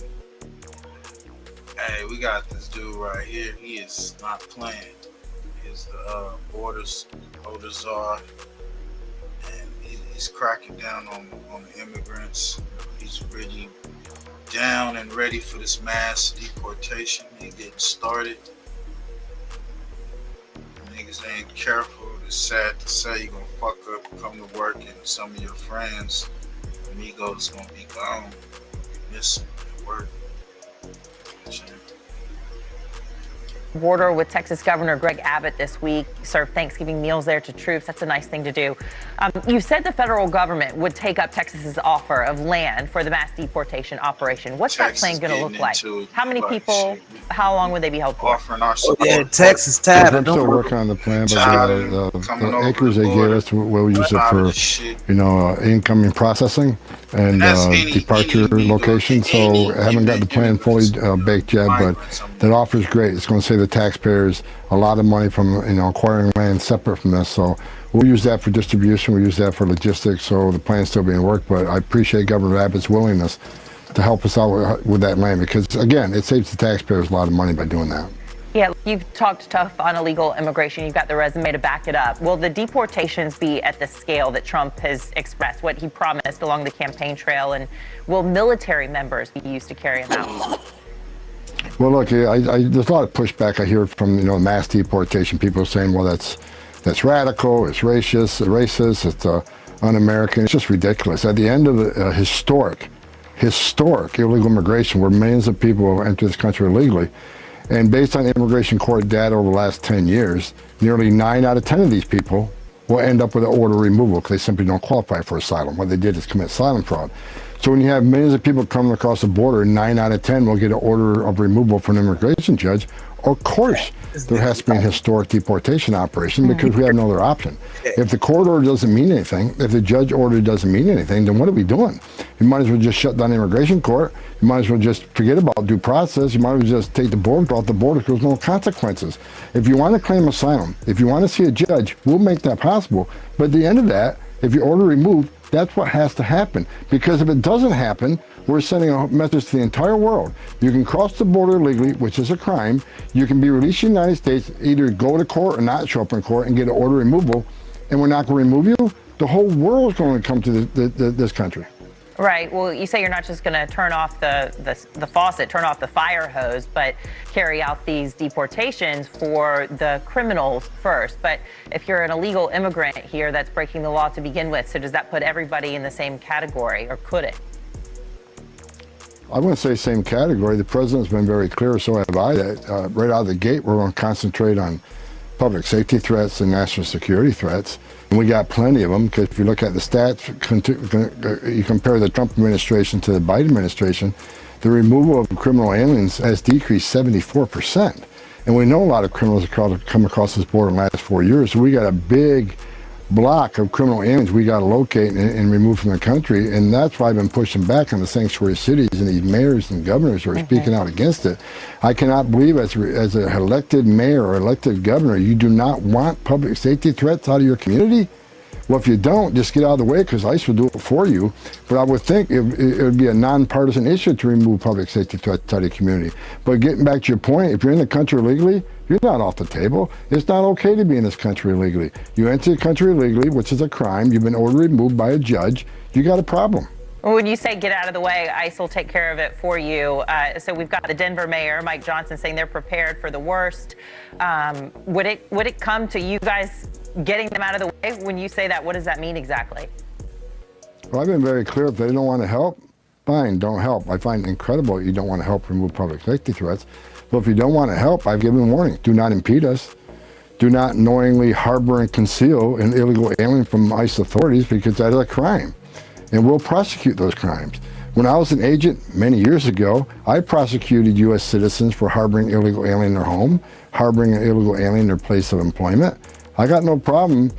Hey, we got this dude right here. He is not playing. He's the border czar, and he's cracking down on the immigrants. He's really down and ready for this mass deportation. He getting started. Niggas ain't careful. It's sad to say you're gonna fuck up, come to work, and some of your friends, amigos, gonna be gone. You miss them at work. Border with Texas Governor Greg Abbott this week, served Thanksgiving meals there to troops. That's a nice thing to do. You said the federal government would take up Texas's offer of land for the mass deportation operation. What's that plan going to look like? How many people? How long would they be held for? Oh yeah, Texas tired. I'm still working on the plan, but the acres they gave us, we'll use it for, incoming processing and departure location. So I haven't got the plan fully baked yet, but that offer is great. It's going to save the taxpayers a lot of money from acquiring land separate from this. So we'll use that for distribution. We'll use that for logistics. So the plan's still being worked, but I appreciate Governor Abbott's willingness to help us out with that land because, again, it saves the taxpayers a lot of money by doing that. Yeah, you've talked tough on illegal immigration. You've got the resume to back it up. Will the deportations be at the scale that Trump has expressed, what he promised along the campaign trail, and will military members be used to carry them out? Well, look, there's a lot of pushback I hear from mass deportation. People saying, well, that's radical, it's racist, it's un-American. It's just ridiculous. At the end of the historic illegal immigration, where millions of people enter this country illegally, and based on immigration court data over the last 10 years, nearly 9 out of 10 of these people will end up with an order of removal because they simply don't qualify for asylum. What they did is commit asylum fraud. So when you have millions of people coming across the border, 9 out of 10 will get an order of removal from an immigration judge. Of course, there has to be an historic deportation operation because we have no other option. If the court order doesn't mean anything, if the judge order doesn't mean anything, then what are we doing? You might as well just shut down the immigration court. You might as well just forget about due process. You might as well just take the border off the border because there's no consequences. If you want to claim asylum, if you want to see a judge, we'll make that possible. But at the end of that, if you order removed, that's what has to happen. Because if it doesn't happen, we're sending a message to the entire world. You can cross the border illegally, which is a crime. You can be released from the United States, either go to court or not show up in court and get an order removal, and we're not going to remove you. The whole world is going to come to this country. Right. Well, you say you're not just going to turn off the faucet, turn off the fire hose, but carry out these deportations for the criminals first. But if you're an illegal immigrant here that's breaking the law to begin with, so does that put everybody in the same category, or could it? I wouldn't say same category. The president's been very clear, so have I, that right out of the gate, we're going to concentrate on public safety threats and national security threats. And we got plenty of them, because if you look at the stats, you compare the Trump administration to the Biden administration, the removal of criminal aliens has decreased 74%. And we know a lot of criminals have come across this border in the last 4 years, so we got a big block of criminal aliens we got to locate and remove from the country. And that's why I've been pushing back on the sanctuary cities and these mayors and governors who are speaking out against it. I cannot believe as an elected mayor or elected governor, you do not want public safety threats out of your community. Well, if you don't, just get out of the way, because ICE will do it for you. But I would think it would be a nonpartisan issue to remove public safety threats out of your community. But getting back to your point, if you're in the country illegally, you're not off the table. It's not okay to be in this country illegally. You enter the country illegally, which is a crime. You've been ordered removed by a judge. You got a problem. When you say get out of the way, ICE will take care of it for you. So we've got the Denver mayor, Mike Johnson, saying they're prepared for the worst. Would it come to you guys getting them out of the way? When you say that, what does that mean exactly? Well, I've been very clear. If they don't want to help, fine, don't help. I find it incredible you don't want to help remove public safety threats. But if you don't want to help, I've given warning. Do not impede us. Do not knowingly harbor and conceal an illegal alien from ICE authorities, because that is a crime. And we'll prosecute those crimes. When I was an agent many years ago, I prosecuted U.S. citizens for harboring an illegal alien in their home, harboring an illegal alien in their place of employment. I got no problem,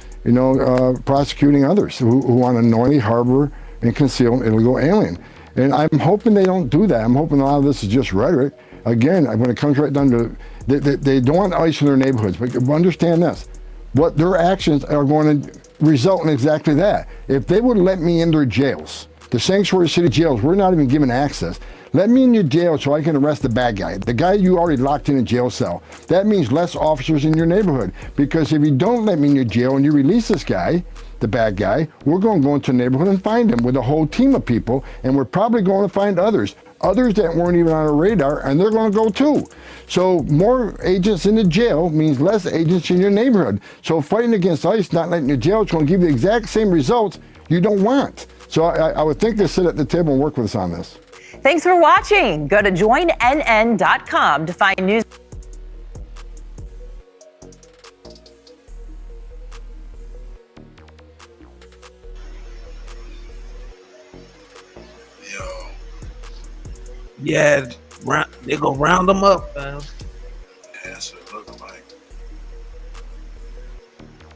prosecuting others who want to knowingly harbor and conceal an illegal alien. And I'm hoping they don't do that. I'm hoping a lot of this is just rhetoric. Again, when it comes right down to, they don't want ICE in their neighborhoods, but understand this, what their actions are going to result in exactly that. If they would let me in their jails, the sanctuary city jails, we're not even given access. Let me in your jail so I can arrest the bad guy, the guy you already locked in a jail cell. That means less officers in your neighborhood. Because if you don't let me in your jail and you release this guy, the bad guy, we're going to go into the neighborhood and find him with a whole team of people, and we're probably going to find others that weren't even on our radar, and they're going to go too. So more agents in the jail means less agents in your neighborhood. So fighting against ICE, not letting you jail, is going to give you the exact same results you don't want. So I would think they sit at the table and work with us on this. Thanks for watching. Go to joinnn.com to find news. Yeah, they go round them up, man. Yeah, that's what it looks like.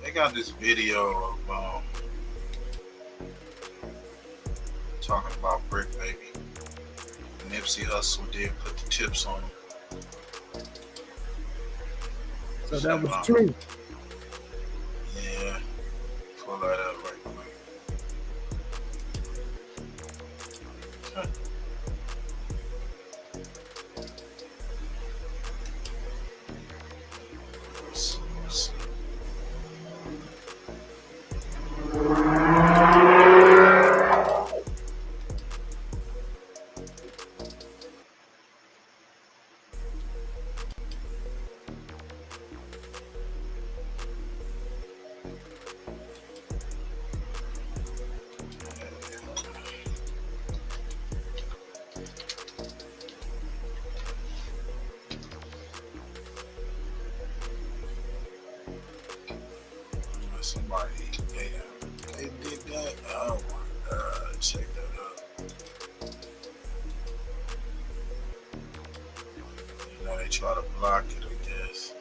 They got this video of talking about Brick Baby. Nipsey Hussle did put the tips on him. So that was true. Yeah, pull that up right quick. Let's see. may try to block it, I guess.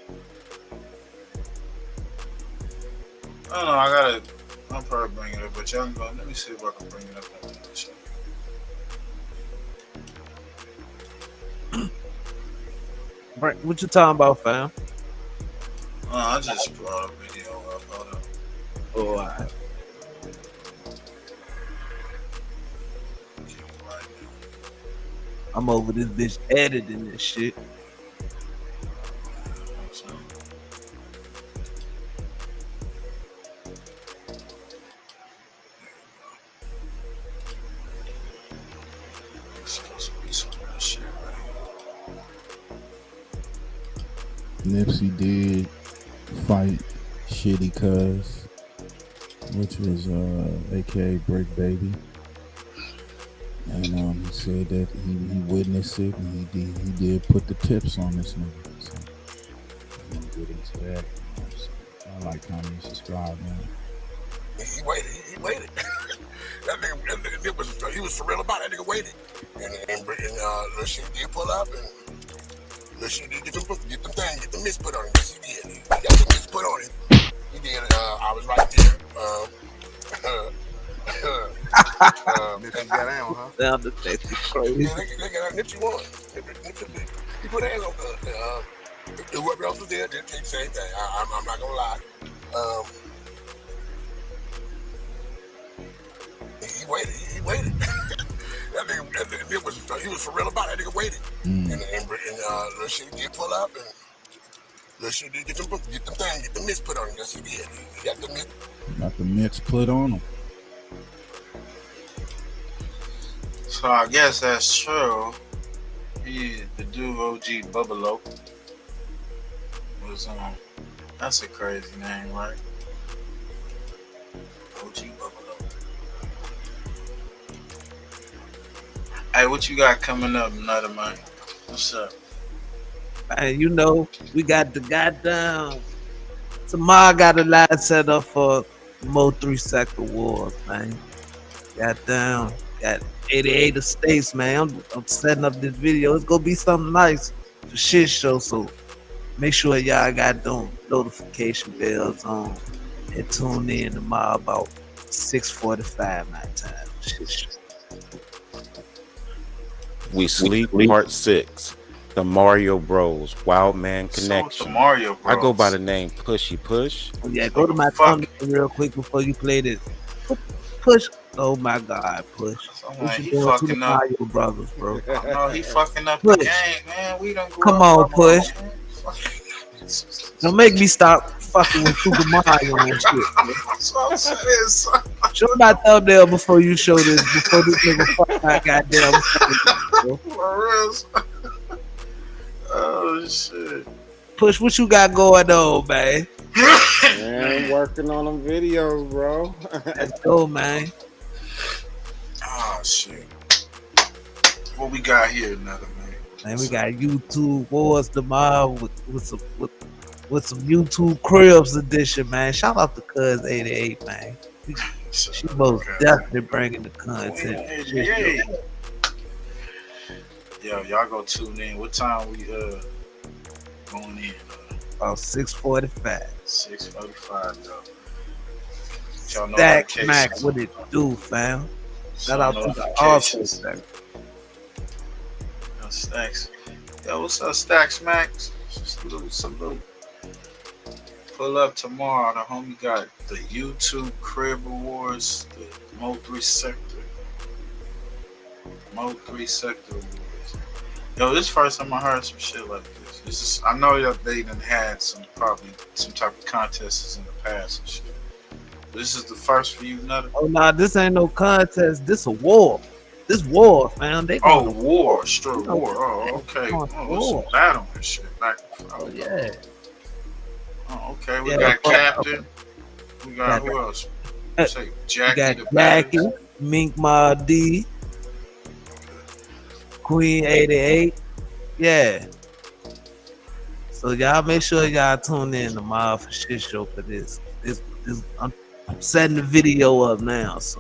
I don't know. I'll probably bring it up, but y'all can go. Let me see if I can bring it up on the show. What you talking about, fam? I just brought a video up. Hold on. Oh, all right. I'm over this bitch editing this shit. Nipsey did fight Shitty Cuz, which was aka Brick Baby, and he said that he witnessed it and he did put the tips on this nigga. So I'm gonna get into that. So I like, comment, and subscribe, man. He waited. that nigga he was surreal about it. That nigga waited, and Lil Shitty did pull up and. Listen, get them things, get the mist put on him. Yes, he did. He got the mist put on him. He did. I was right there. Nipsey got down, huh? Sound effects is crazy. Yeah, they got Nipsey won. He put hands on whoever else was there did the same thing. I'm not gonna lie. He waited. That nigga he was for real about it. That nigga waited. And Lil Shitty did pull up and Lil Shitty did get them things, get the mist put on him. Yes, he did. He got the mist. Got the mitts put on him. So I guess that's true. The dude OG Bubbalo was that's a crazy name, right? OG Bubbalo. Hey, what you got coming up, Nutter Man? What's up? Hey, you know, we got the goddamn. Tomorrow got a live set up for Mo 3 Sector Wars, man. Goddamn. Got 88 estates, man. I'm setting up this video. It's gonna be something nice for shit show. So make sure y'all got them notification bells on and tune in tomorrow about 6:45 my time. Shit show. We Sleep Part 6. The Mario Bros. Wild Man Connection. The Mario Bros. I go by the name Pushy Push. Yeah, go to my thumbnail real quick before you play this. Push. Oh my God, Push. What you doing to the Mario Brothers, bro? No, he fucking up the game, man. We don't go. Come on, Push. Don't make me stop fucking with Super Mario and shit. That's what I'm saying, son. Show my thumbnail before you show this. Before this nigga fuck my goddamn. For real. Oh shit. Push, what you got going on, man? Man, working on them videos, bro. Let's go, man. Oh shit. What we got here, Another man? Man, we got YouTube Wars tomorrow with some YouTube Cribs edition, man. Shout out to Cuz 88, man. She most definitely bringing the content. Yo, y'all go tune in. What time we going in? About 6:45. 6:45, yo. Y'all know Stack Mac, what it do, fam? Shout out to the office. Stacks. Yo, what's up, Stacks Max? Just a little salute. Pull up tomorrow. The homie got the YouTube Crib Awards, the Mo 3 Sector. Mo 3 Sector Awards. Yo, this first time I heard some shit like this. This is, I know that they done had probably some type of contests in the past and shit. This is the first for you, Nutter? Oh, nah, this ain't no contest. This a war. This war, fam. War. Straight war. Oh, okay. Oh, some battle and shit. Back and forth. Oh, yeah. Oh, okay. We got Captain. We got who else? Say Jackie. We got Jackie, Mink Ma D, Queen 88. Yeah. So y'all make sure y'all tune in tomorrow for shit show for this. I'm setting the video up now, so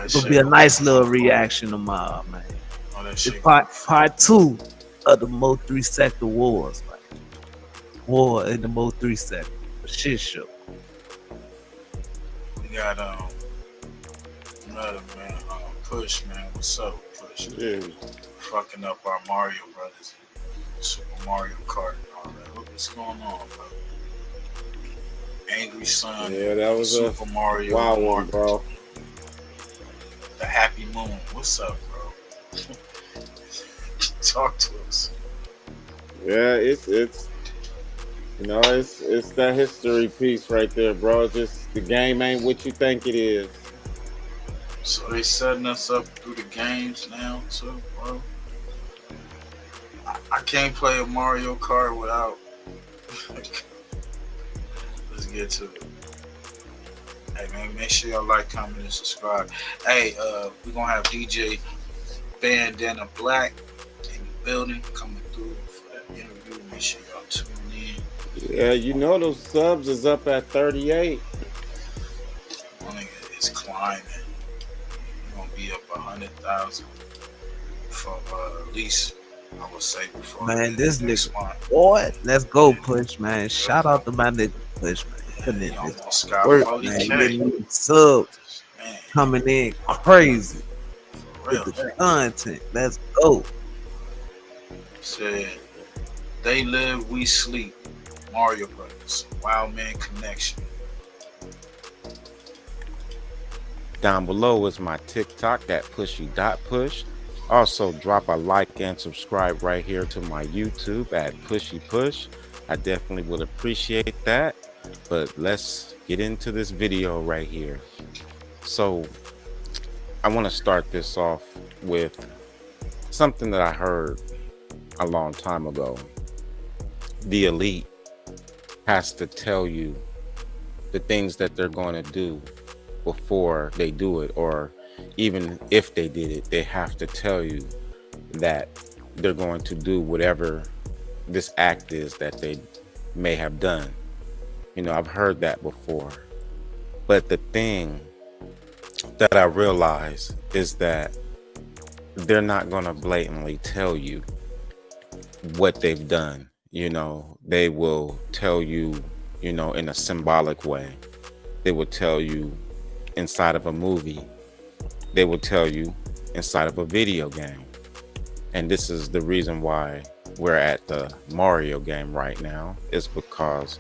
it'll be a nice little reaction tomorrow, man. It's part 2 of the Mo 3 sector wars. Like, war in the Mo 3 sector. A shit show. We got another man, Push, man. What's up, Push? Yeah. Fucking up our Mario Brothers, Super Mario Kart, and all that. What's going on, bro? Angry Son. Yeah, that was Super a Mario. wild one, bro. The Happy Moon. What's up, bro? Talk to us. Yeah, it's you know, it's that history piece right there, bro. It's just the game ain't what you think it is. So they setting us up through the games now too, bro. I can't play a Mario Kart without. Let's get to it. Hey man, make sure y'all like, comment, and subscribe. Hey, we're gonna have DJ Bandana Black in the building coming through for that interview. Make sure y'all tune in. Yeah, you know those subs is up at 38. One nigga is climbing. We're gonna be up 100,000 for at least, I would say, before Man, this next nigga, month. boy, let's go, Push, man. Shout out to my nigga, Push, man. Putting in this work, man. Getting subs coming in crazy with the content. Let's go. Said, they live, we sleep. Mario Brothers, Wild Man Connection. Down below is my TikTok, that pushy.push. Also, drop a like and subscribe right here to my YouTube at Pushy Push. I definitely would appreciate that. But let's get into this video right here. So, I want to start this off with something that I heard a long time ago. The elite has to tell you the things that they're going to do before they do it, or even if they did it, they have to tell you that they're going to do whatever this act is that they may have done. You know, I've heard that before. But the thing that I realize is that they're not going to blatantly tell you what they've done. You know, they will tell you, you know, in a symbolic way. They will tell you inside of a movie. They will tell you inside of a video game. And this is the reason why we're at the Mario game right now, is because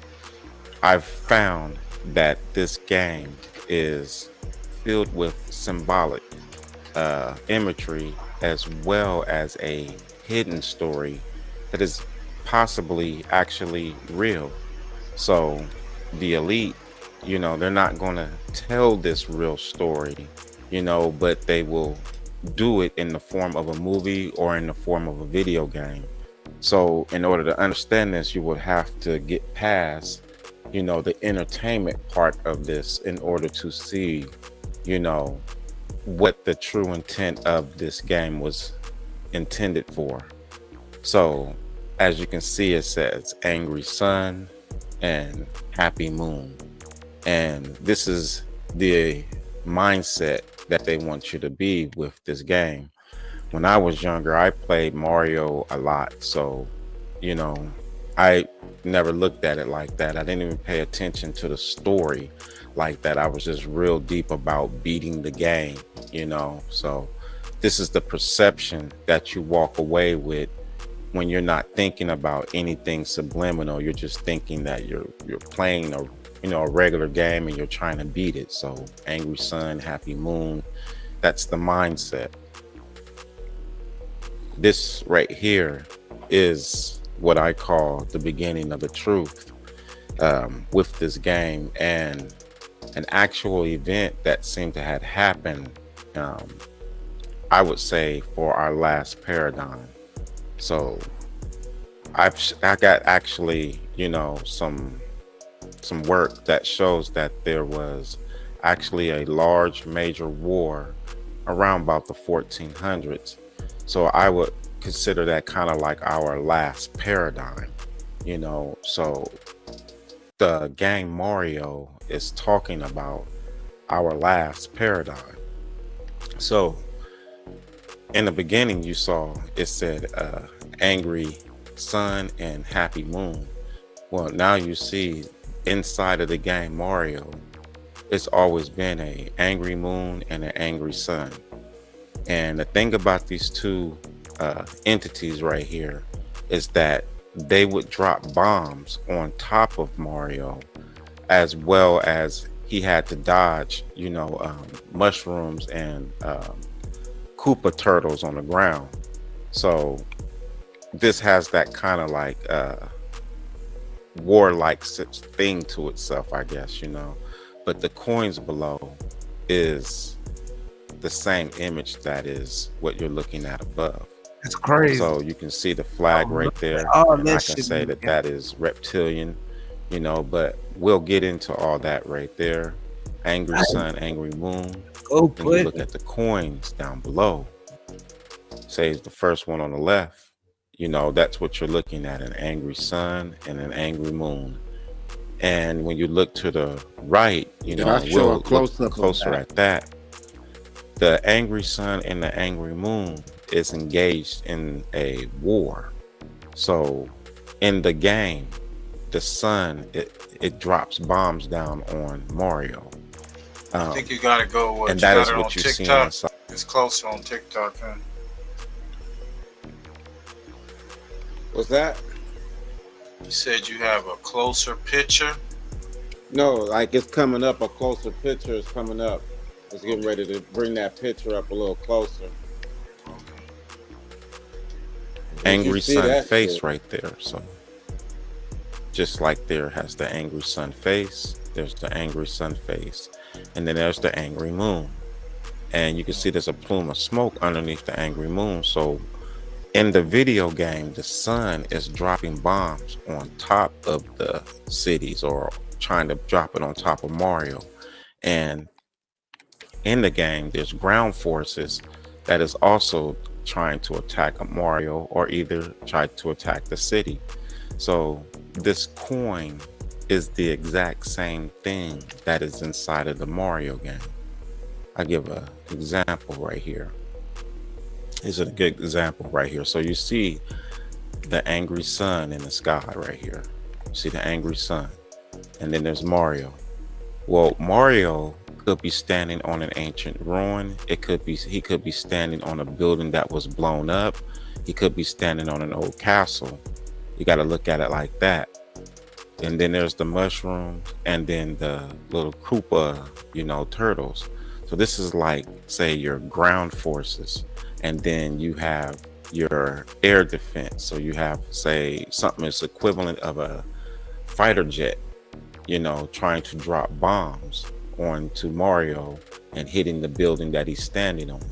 I've found that this game is filled with symbolic imagery, as well as a hidden story that is possibly actually real. So the elite, you know, they're not going to tell this real story, you know, but they will do it in the form of a movie or in the form of a video game. So in order to understand this, you would have to get past, you know, the entertainment part of this in order to see, you know, what the true intent of this game was intended for. So as you can see, it says Angry Sun and Happy Moon. And this is the mindset that they want you to be with this game. When I was younger, I played Mario a lot. So, you know, I never looked at it like that. I didn't even pay attention to the story like that. I was just real deep about beating the game, you know. So this is the perception that you walk away with when you're not thinking about anything subliminal. You're just thinking that you're playing a, you know, a regular game and you're trying to beat it. So Angry Sun, Happy Moon, that's the mindset. This right here is what I call the beginning of the truth with this game, and an actual event that seemed to have happened, I would say, for our last paradigm. So I got actually, you know, some work that shows that there was actually a large major war around about the 1400s. So I would consider that kind of like our last paradigm, you know. So the game Mario is talking about our last paradigm. So in the beginning, you saw it said angry sun and happy moon. Well, now you see inside of the game Mario, it's always been a angry moon and an angry sun. And the thing about these two entities right here is that they would drop bombs on top of Mario, as well as he had to dodge, mushrooms and Koopa turtles on the ground. So this has that kind of like warlike thing to itself, I guess, but the coins below is the same image that is what you're looking at above. It's crazy. So you can see the flag right there. And I can say that is reptilian, but we'll get into all that right there. Angry sun, angry moon. Go and you look at the coins down below. Say it's the first one on the left. That's what you're looking at, an angry sun and an angry moon. And when you look to the right, we'll look closer at that. The angry sun and the angry moon is engaged in a war. So in the game, the sun, it drops bombs down on Mario. I think you gotta go and that is what you see inside. It's closer on TikTok, huh? What's that? You said you have a closer picture? No, like it's coming up, a closer picture is coming up. It's getting ready to bring that picture up a little closer. Angry sun face right there. So just like there has the angry sun face, there's the angry sun face, and then there's the angry moon. And you can see there's a plume of smoke underneath the angry moon. So in the video game, the sun is dropping bombs on top of the cities, or trying to drop it on top of Mario. And in the game, there's ground forces that is also trying to attack Mario, or either try to attack the city. So this coin is the exact same thing that is inside of the Mario game. I give an example right here. This is a good example right here. So you see the angry sun in the sky right here. You see the angry sun. And then there's Mario. Well, Mario could be standing on an ancient ruin. He could be standing on a building that was blown up. He could be standing on an old castle. You got to look at it like that. And then there's the mushrooms, and then the little Koopa, turtles. So this is like, say, your ground forces, and then you have your air defense. So you have, say, something that's equivalent of a fighter jet, trying to drop bombs onto Mario and hitting the building that he's standing on.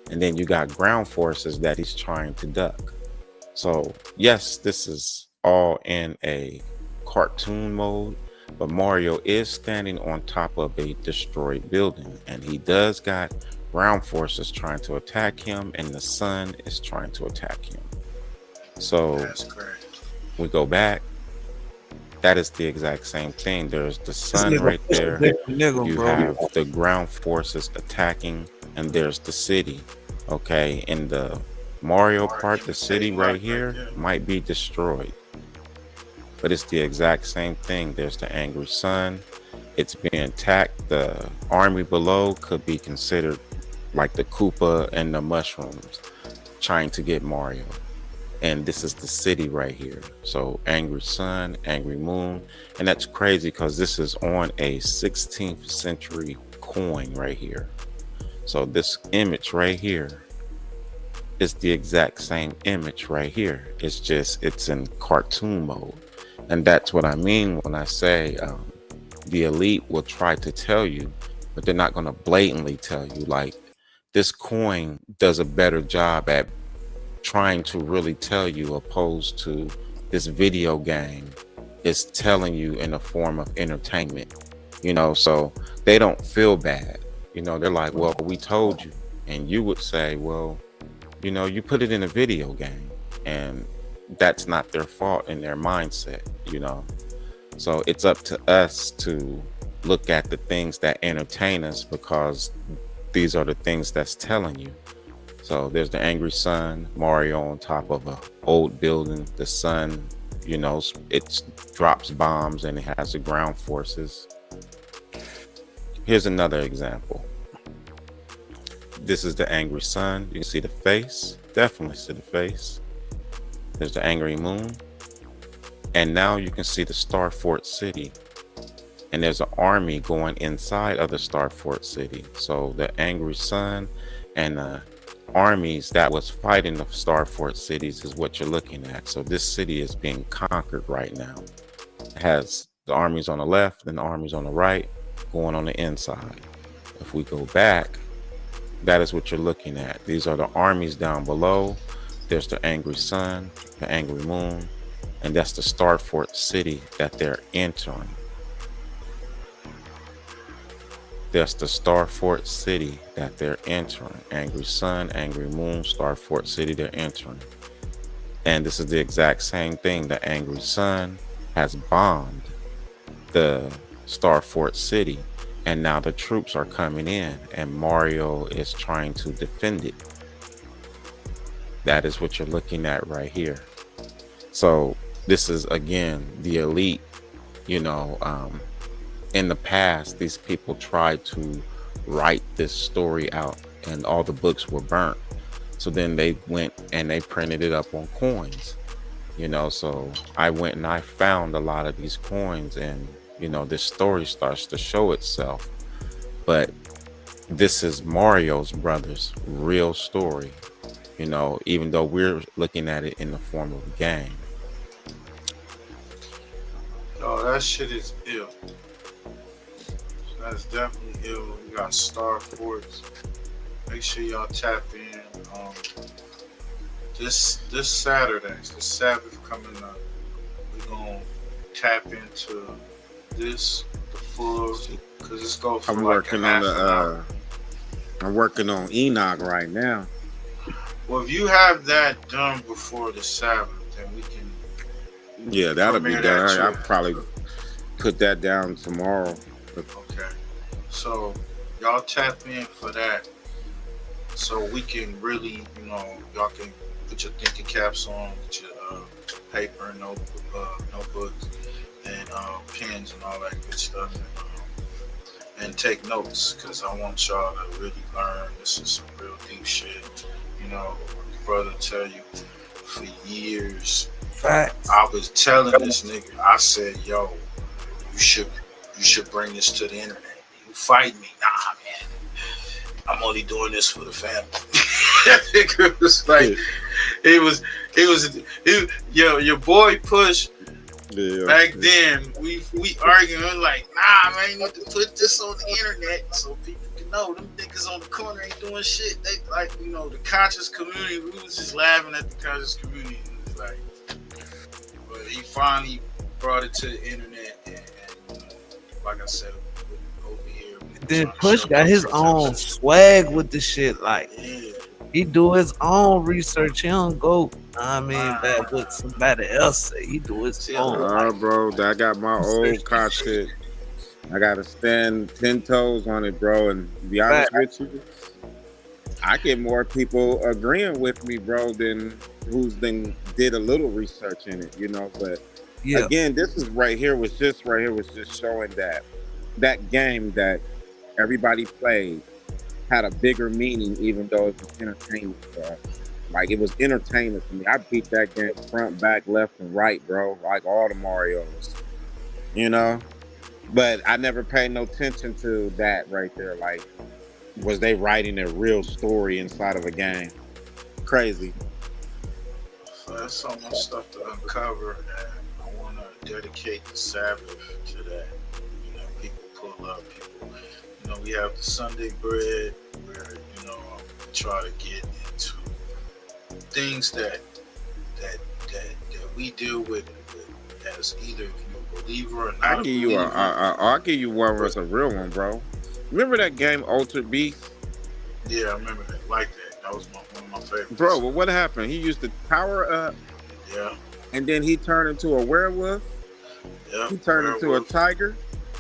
And then you got ground forces that he's trying to duck. So yes, this is all in a cartoon mode, but Mario is standing on top of a destroyed building, and he does got ground forces trying to attack him, and the sun is trying to attack him. So we go back. That is the exact same thing. There's the sun right there. You have the ground forces attacking, and there's the city. Okay, in the Mario part, the city right here might be destroyed, but it's the exact same thing. There's the angry sun. It's being attacked. The army below could be considered like the Koopa and the mushrooms trying to get Mario. And this is the city right here. So angry sun, angry moon. And that's crazy because this is on a 16th century coin right here. So this image right here is the exact same image right here. It's just, it's in cartoon mode. And that's what I mean when I say the elite will try to tell you, but they're not going to blatantly tell you. Like, this coin does a better job at trying to really tell you, opposed to this video game is telling you in a form of entertainment, so they don't feel bad. They're like, well, we told you. And you would say, well, you put it in a video game, and that's not their fault in their mindset, So it's up to us to look at the things that entertain us, because these are the things that's telling you. So there's the angry sun, Mario on top of a old building. The sun, you know, it drops bombs and it has the ground forces. Here's another example. This is the angry sun. You can see the face, definitely see the face. There's the angry moon. And now you can see the Star Fort City. And there's an army going inside of the Star Fort City. So the angry sun and the armies that was fighting the Star Fort cities is what you're looking at. So this city is being conquered right now. It has the armies on the left and the armies on the right going on the inside. If we go back, that is what you're looking at. These are the armies down below. There's the angry sun, the angry moon, and that's the Star Fort City that they're entering. That's the Star Fort City that they're entering. Angry sun, angry moon, Star Fort City they're entering. And this is the exact same thing. The angry sun has bombed the Star Fort City, and now the troops are coming in and Mario is trying to defend it. That is what you're looking at right here. So this is, again, the elite. You know, in the past, these people tried to write this story out and all the books were burnt. So then they went and they printed it up on coins, you know. So I went and I found a lot of these coins, and, you know, this story starts to show itself. But this is Mario's brother's real story, you know, even though we're looking at it in the form of a game. Oh, that shit is ill. That's definitely ill. We got Star Forts. Make sure y'all tap in. This Saturday, the Sabbath coming up, we're gonna tap into the full, because it's going for I'm like working on I'm working on Enoch right now. Well, if you have that done before the Sabbath, then we can. Yeah, that'll be premiere done. that I'll too. probably put that down tomorrow. Okay. So y'all tap in for that, so we can really, you know, y'all can put your thinking caps on, get your paper and notebooks and pens and all that good stuff, and take notes, because I want y'all to really learn. This is some real deep shit. You know, brother tell you for years. Facts. I was telling this nigga, I said, yo, you should bring this to the internet. You fight me. Nah, man. I'm only doing this for the family. It was like, yo, your boy Push. Yeah, back then, we arguing like, nah, man, you need to put this on the internet so people can know. Them niggas on the corner ain't doing shit. They like, you know, the conscious community. We was just laughing at the conscious community. It was like, but he finally brought it to the internet, and you know, like I said, over here. Then Push got his own swag with the shit. Like, he do his own research. He don't go, back with somebody else say. He do his own. Bro, I got my old content. I gotta stand 10 toes on it, bro. And to be honest with you, I get more people agreeing with me, bro, than who's then did a little research in it, you know. But again, this is right here was just showing that game that everybody played had a bigger meaning, even though it was entertainment, bro. Like, it was entertainment for me. I beat that game front, back, left, and right, bro. Like all the Marios, you know. But I never paid no attention to that right there. Like, was they writing a real story inside of a game? Crazy. So that's so much stuff to uncover, and I want to dedicate the Sabbath to that. You know, people pull up, you know, we have the Sunday bread where, you know, we try to get into things that we deal with as either you're a believer or not. I'll give you one that's a real one, bro. Remember that game Altered Beast? Yeah, I remember that. Like that. That was one of my favorites. Bro, well, what happened? He used to power up. Yeah. And then he turned into a werewolf. Yeah. He turned into a tiger.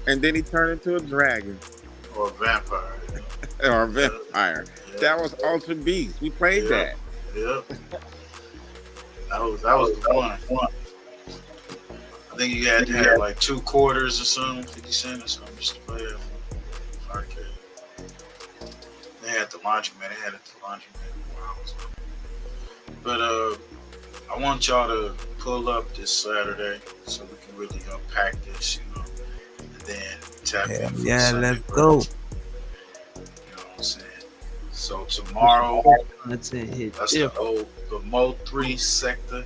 And then he turned into a dragon. Or a vampire. or Vampire. That was Ultra Beast. We played that. Yep. That was the one. I think you had to have like 2 quarters or something, 50 cents or something, just to play it on arcade. They had the laundromat. They had it at the laundromat where I was. But I want y'all to pull up this Saturday so we can really unpack this, and then tap in for let's brunch. go. You know what I'm saying? So tomorrow, that's the Mo 3 sector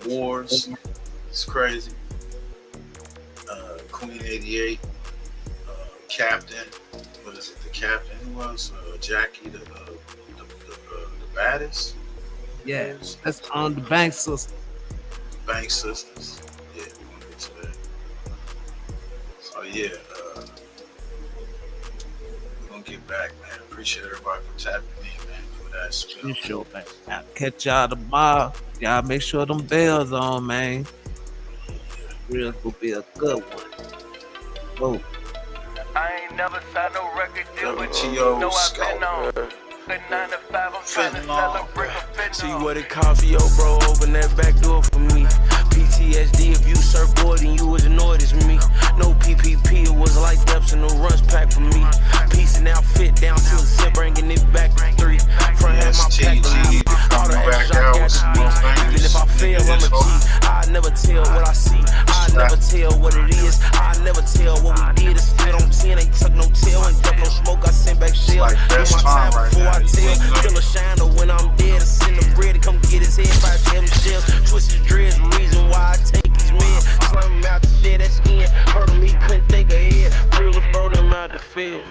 wars. It's crazy. Queen 88, Captain. What is it? The Captain who was Jackie, the baddest. Yeah, that's on the Bank Sisters. Bank Sisters. Yeah, we're gonna get to that. So yeah, we're gonna get back, man. Appreciate everybody for tapping in, man, for that spill. Sure, man. I'll catch y'all tomorrow. Y'all make sure them bells on, man. Real gonna be a good one. Whoa. I ain't never signed no record deal with you. WTO No, I've Scout. been on. Good 9 to 5, I'm trying to celebrate a fentanyl. See what it cost for your bro, open that back door for me. PTSD if you surfboard and you was annoyed as me. No PPP, it was like depths in the runs pack for me. Piecing out fit down to a zip, bringing it back to 3. Front had my pack to me. All the extras I got to me. Even if I fail, I'm a G. I never tell what I see. I never tell what it is. I never tell what we did. It's still on 10, ain't tuck no tail, ain't duck no smoke. I send back shell. Do my time before I tell. Still a shiner when I'm dead. I send the bread to come get his head by them shells. Twist his dreads, reason why I take these men. Slam him out the dead, that's in. Hurt him, he couldn't think ahead. Real throw them out the field.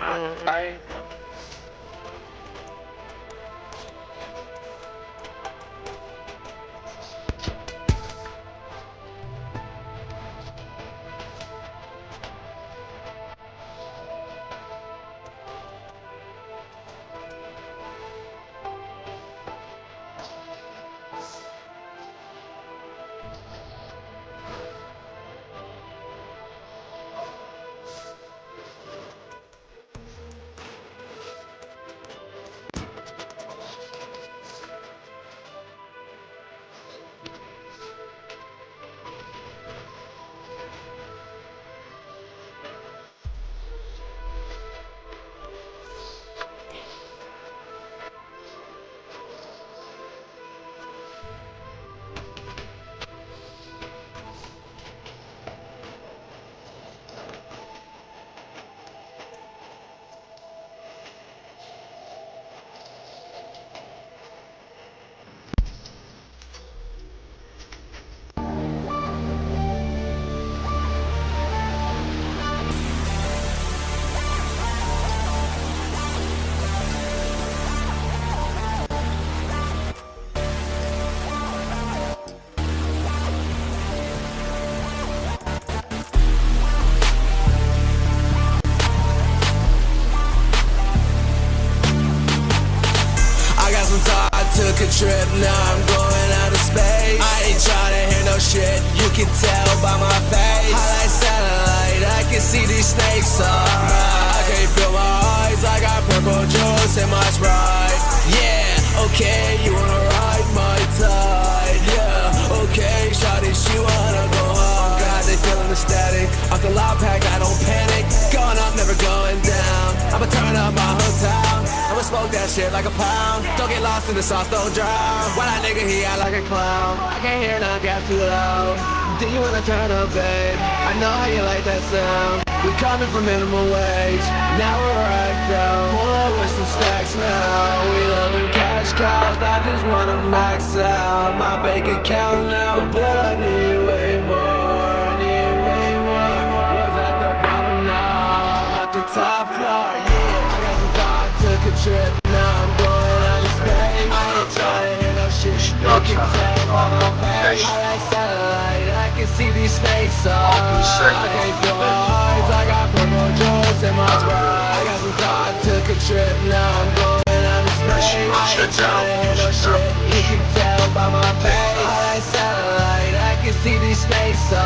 Took a trip, now I'm going out of space. I ain't tryna hear no shit, you can tell by my face. I like satellite, I can see these snakes alright. I can't feel my eyes, I got purple juice in my Sprite. Yeah, okay, you wanna ride my tide. Yeah, okay, shawty, she wanna go home. God, they feeling the static. Off the loud pack, I don't panic. Going up, never going down. I'ma turn up my hometown. I'ma smoke that shit like a pound. Don't get lost in the sauce, don't drown. Why that nigga, he act like a clown. I can't hear none, got too loud. Do you wanna turn up, babe? I know how you like that sound. We coming from minimum wage. Now we're right down. Pull up with some stacks now. We loving cash cows. I just wanna max out my bank account now. But I need way more. I need way more. Was at the bottom now. At the top floor, yeah. I got some thought, took a trip. Now I'm going out of space. I ain't trying to hear no shit. You can tell by my face. I like satellite. I can see these snakes. I can't feel my eyes. I got purple juice in my Sprite. I got some thought, took a trip. Now I'm going out of space. I ain't trying to hear no shit. You can tell by my face. I like satellite. I can see these snakes. I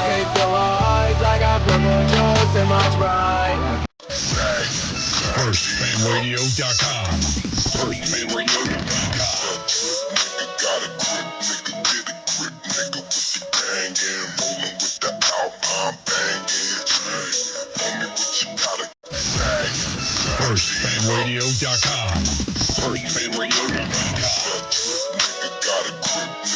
can't feel my eyes. I got purple juice in my Sprite. FirstFanRadio.com. FirstFanRadio.com. Nigga got a grip, nigga get a grip, nigga with the gang and rolling with the Alpine banging train. Homie, what you gotta say? FirstFanRadio.com. FirstFanRadio.com. Nigga got a grip,